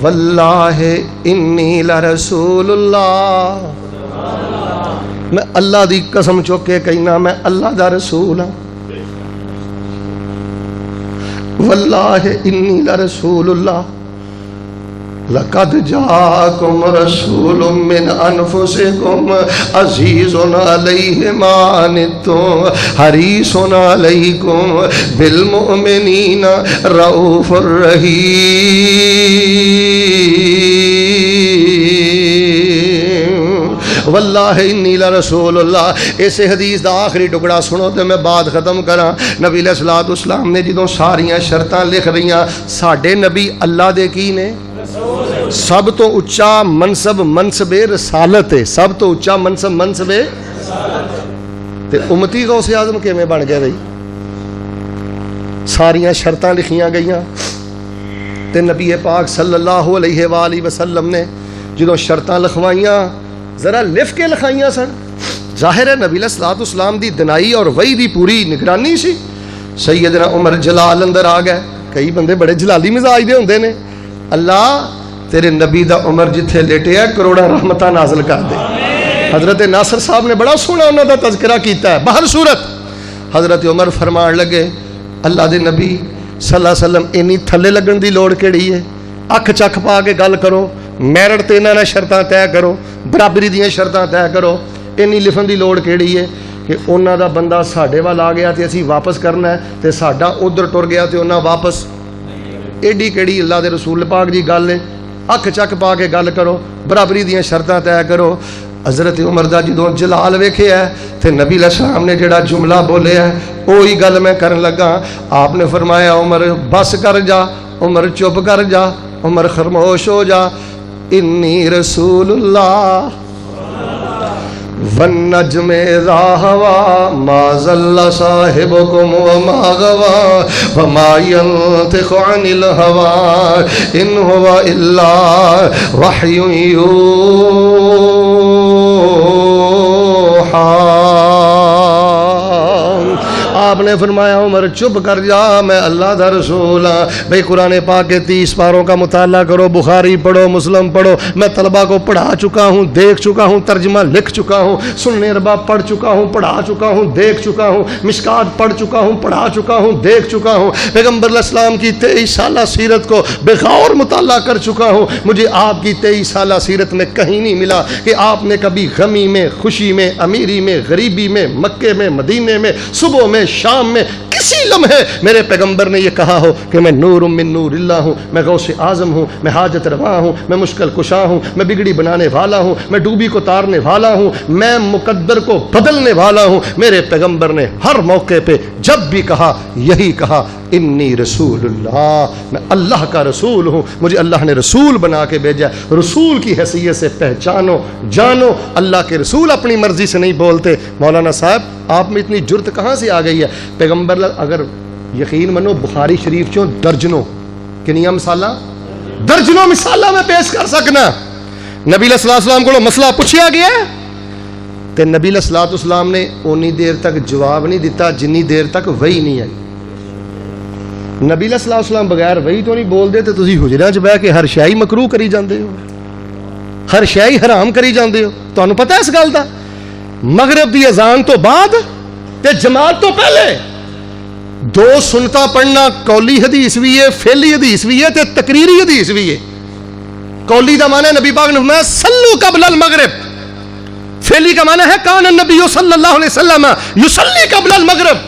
واللہ انی لرسول اللہ، میں اللہ دی قسم چوک کے کہنا میں اللہ دا رسول ہوں. واللہ انی لرسول اللہ لقد جاءکم رسول من انفسکم عزیز علیہ ما عنتم حریص علیکم بالمؤمنین رؤوف الرحیم. واللہ انی لرسول اللہ. اس حدیث دا آخری ٹکڑا سنو تے میں بات ختم کراں. نبی علیہ الصلوۃ والسلام نے جدوں ساریاں شرطاں لکھ رہیاں، ساڈے نبی اللہ دے کی نے؟ سب تو اچا منصب منصب رسالت ہے. سب تو اچا منصب منصب تے امتی غوث اعظم کیویں بن گئے بھائی؟ ساریاں شرطاں لکھیاں گئیاں تے نبی پاک صلی اللہ علیہ وآلہ وسلم نے جدوں شرطاں لکھوائیاں ذرا لکھ کے لکھائیاں سن. ظاہر ہے نبی علیہ الصلوۃ والسلام دی دنائی اور وحی دی پوری نگرانی سی. سیدنا عمر جلال اندر آ گئے، کئی بندے بڑے جلالی مزاج دے ہوندے نے. اللہ تیرے نبی دا عمر جتھے لیٹیا کروڑا رحمتہ نازل کر دے. حضرت ناصر صاحب نے بڑا سونا انہوں دا تذکرہ کیتا ہے. بہر صورت حضرت عمر فرمان لگے اللہ دے نبی صلی اللہ علیہ وسلم اینی تھلے لگن دی لوڑ کیڑی ہے؟ اکھ چکھ پا کے گل کرو, میرٹ تے انہاں نے شرطاں طے کرو, برابری دیاں شرطاں طے کرو. اینی لفن دی لوڑ کیڑی ہے کہ انہاں دا بندہ ساڈے وال آ گیا تے اسی واپس کرنا ہے تے ساڈا ادھر ٹر گیا تے انہاں واپس. ایڈی کیڑی اللہ دے رسول پاک دی گل ہے؟ اکھ چک پا کے گل کرو, برابری دیاں شرطاں طے کرو. حضرت عمر دا جدوں جلال ویکھیا ہے تے نبی علیہ السلام نے جڑا جملہ بولیا ہے وہی گل میں کرن لگا. آپ نے فرمایا عمر بس کر جا, عمر چپ کر جا, عمر خاموش ہو جا. انی رسول اللہ والنجم اذا ہوا ما ضل صاحبکم وما غوا وما ينطق عن الهوى ان هو الا وحی آپ نے فرمایا عمر چپ کر جا, میں اللہ دا رسول ہاں. بھئی قرآن پاک کے 30 پاروں کا مطالعہ کرو, بخاری پڑھو, مسلم پڑھو. میں طلبہ کو پڑھا چکا ہوں, دیکھ چکا ہوں, ترجمہ لکھ چکا ہوں, سنن ارباب پڑھ چکا ہوں, پڑھا چکا ہوں, دیکھ چکا ہوں, مشکات پڑھ چکا ہوں, پڑھا چکا ہوں, دیکھ چکا ہوں. پیغمبر علیہ السلام کی 23 سالہ سیرت کو بغور مطالعہ کر چکا ہوں. مجھے آپ کی 23 سالہ سیرت میں کہیں نہیں ملا کہ آپ نے کبھی غمی میں, خوشی میں, امیری میں, غریبی میں, مکے میں, مدینے میں, صبح میں, شام میں, کسی لمحے میرے پیغمبر نے یہ کہا ہو کہ میں نور من نور اللہ ہوں, میں غوث اعظم ہوں, میں حاجت رواں ہوں, میں مشکل کشا ہوں, میں بگڑی بنانے والا ہوں, میں ڈوبی کو تارنے والا ہوں, میں مقدر کو بدلنے والا ہوں. میرے پیغمبر نے ہر موقع پہ جب بھی کہا یہی کہا انی رسول اللہ, میں اللہ کا رسول ہوں, مجھے اللہ نے رسول بنا کے بھیجا. رسول کی حیثیت سے پہچانو, جانو. اللہ کے رسول اپنی مرضی سے نہیں بولتے. مولانا صاحب آپ میں اتنی جرت کہاں سے آ گئی ہے؟ پیغمبر اگر یقین منو بخاری شریف چوں درجنوں کنیاں مثالہ درجنوں مثالہ میں پیش کر سکنا. نبی علیہ السلام کو مسئلہ پوچھیا گیا تے نبی علیہ السلام نے اونی دیر تک جواب نہیں دیتا جنی دیر تک وحی نہیں آئی. نبی علیہ السلام بغیر وحی تو نہیں بول دے تے تسی حجراں چ بیٹھ کے ہر شے مکروہ کری جاندے ہو, ہر شے حرام کری جاندے ہو. تانوں پتہ ہے اس گل دا؟ مغرب دی اذان تو بعد تے جماعت تو پہلے 2 سنتا پڑھنا قولی حدیث بھی ہے, فعلی حدیث بھی ہے تے تقریری حدیث بھی ہے. قولی دا معنی ہے نبی پاک نے فرمایا صلو قبل المغرب, فعلی کا معنی ہے کان النبی صلی اللہ علیہ وسلم یصلی قبل المغرب,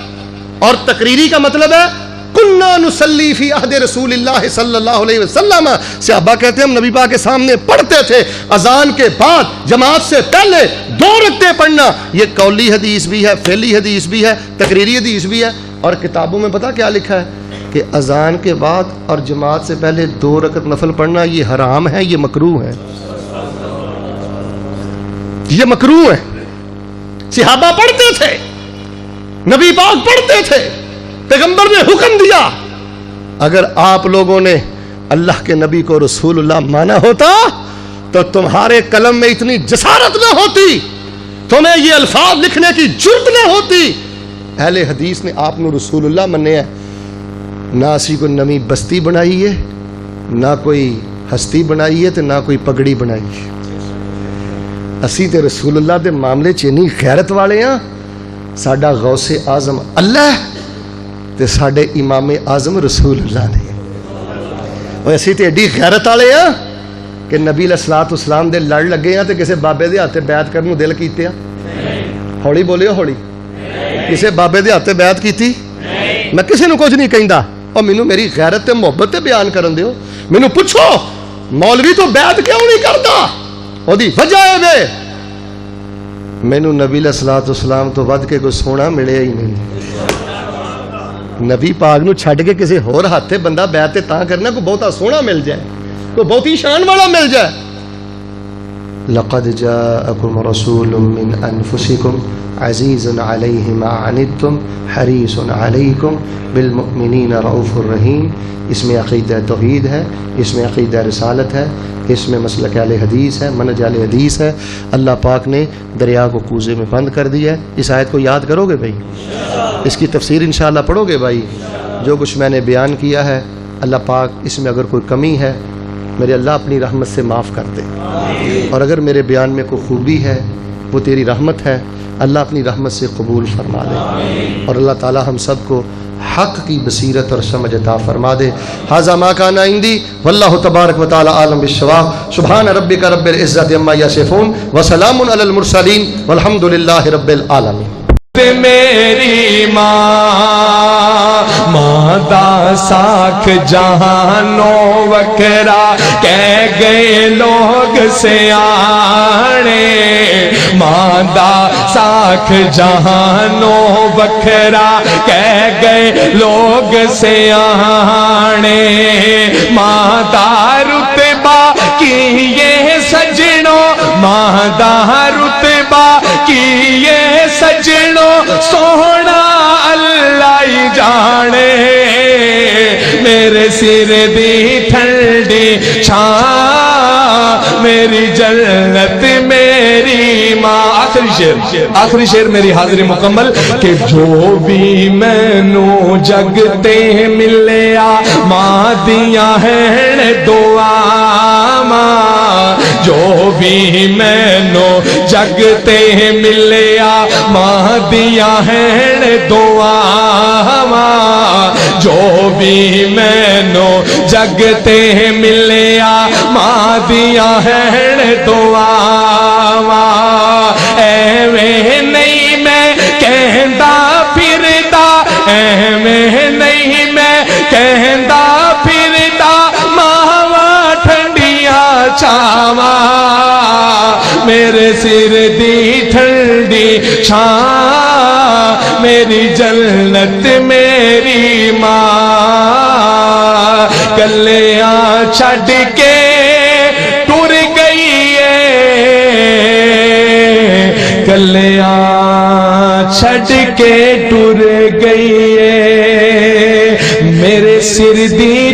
اور تقریری کا مطلب ہے کننا نصلی فی عہد رسول اللہ صلی اللہ علیہ وسلم. صحابہ کہتے ہیں ہم نبی پاک کے سامنے پڑھتے تھے اذان کے بعد جماعت سے پہلے 2 رکعتیں پڑھنا. یہ قولی حدیث بھی ہے, فعلی حدیث بھی ہے, تقریری حدیث بھی ہے. اور کتابوں میں پتہ کیا لکھا ہے کہ اذان کے بعد اور جماعت سے پہلے 2 رکعت نفل پڑھنا یہ حرام ہے, یہ مکروہ ہے, یہ مکروہ ہے. صحابہ پڑھتے تھے, نبی پاک پڑھتے تھے, پیغمبر نے حکم دیا. اگر آپ لوگوں نے اللہ کے نبی کو رسول اللہ مانا ہوتا تو تمہارے قلم میں اتنی جسارت نہ ہوتی, تمہیں یہ الفاظ لکھنے کی جرت نہ ہوتی. اہل حدیث نے آپ نے رسول اللہ منے ہیں, نہ اسی کو نمی بستی بنائی ہے, نہ کوئی ہستی بنائی ہے, تو نہ کوئی پگڑی بنائی ہے. اسی تے رسول اللہ دے معاملے چینی غیرت والے ہیں. ساڈا غوث اعظم اللہ تے ساڈے امام اعظم رسول اللہ نے. اور اسی تے ایڈی غیرت والے ہیں کہ نبی علیہ السلام دے لڑ لگے ہیں تے کسے بابے دے ہاتھ بیعت کرن نوں دل کیتے ہیں؟ ہولی بولے ہولی. کسے بابے دے ہاتھ بیعت کیتی؟ میں کسی نوں کچھ نہیں کہندا, اور مینوں میری غیرت تے محبت تے بیان کرن دیو. مینوں پوچھو مولوی تو بیعت کیوں نہیں کردا؟ او دی وجہ ہے وے مینوں نبی علیہ السلام تو ود کے کوئی سونا ملیا ہی نہیں. نبی پاک نو چھڈ کے کسی ہور ہاتھ تے بندہ بیعت تاں کرنا کوئی بہتا سونا مل جائے, کوئی بہتی شان والا مل جائے. لقد جاءکم رسول من انفسکم عزیز علیہ ما عنتم حریص علیکم بالمؤمنین رؤوف الرحیم۔ اس میں عقیدہ توحید ہے، اس میں عقیدہ رسالت ہے، اس میں مسلک اہل حدیث ہے، منہج اہل حدیث ہے۔ اللہ پاک نے دریا کو کوزے میں بند کر دیا ہے۔ اس آیت کو یاد کرو گے بھائی؟ اس کی تفسیر انشاءاللہ پڑھو گے بھائی؟ جو کچھ میں نے بیان کیا ہے اللہ پاک اس میں اگر کوئی کمی ہے میرے اللہ اپنی رحمت سے معاف کر دے، اور اگر میرے بیان میں کوئی خوبی ہے وہ تیری رحمت ہے، اللہ اپنی رحمت سے قبول فرما دے، اور اللہ تعالی ہم سب کو حق کی بصیرت اور سمجھ عطا فرما دے۔ ھذا ما کان عندی واللہ تبارک و تعالی عالم بالصواب۔ سبحان ربک رب العزۃ عما یصفون وسلام علی المرسلین والحمد للہ رب العالمین۔ میری ماں دا ساکھ جہانوں وکھرا کہہ گئے لوگ سیانے، ماں دا ساکھ جہانوں وکھرا کہہ گئے لوگ سیانے، ماں دا رتبہ کی یہ سجنوں، ماں دا رتبہ کی یہ سجنوں سونا اللہ ہی جانے، میرے سر دی ٹھنڈی چھاں میری جنت میری ماں۔ آخری شعر میری حاضری مکمل کہ جو بھی مینوں جگتے ملیا ماں دیاں ہیں دعا ماں، جو بھی مینوں جگتے ملیا ماں دیاں ہیں دعا ماں، جو بھی مینوں جگتے ملیا ماں دیاں ہیں دعا ماں، ایویں نہیں میں کہندا پھردا، ایویں نہیں میں کہندا پھردا، ماواں ٹھنڈیاں چھاواں میرے سر دی ٹھنڈی چھاں میری جنت میری ماں، کلیاں چھڈ کے ٹر گئی ہے، کلیاں چھڈ کے ٹر گئی ہے، میرے سر دی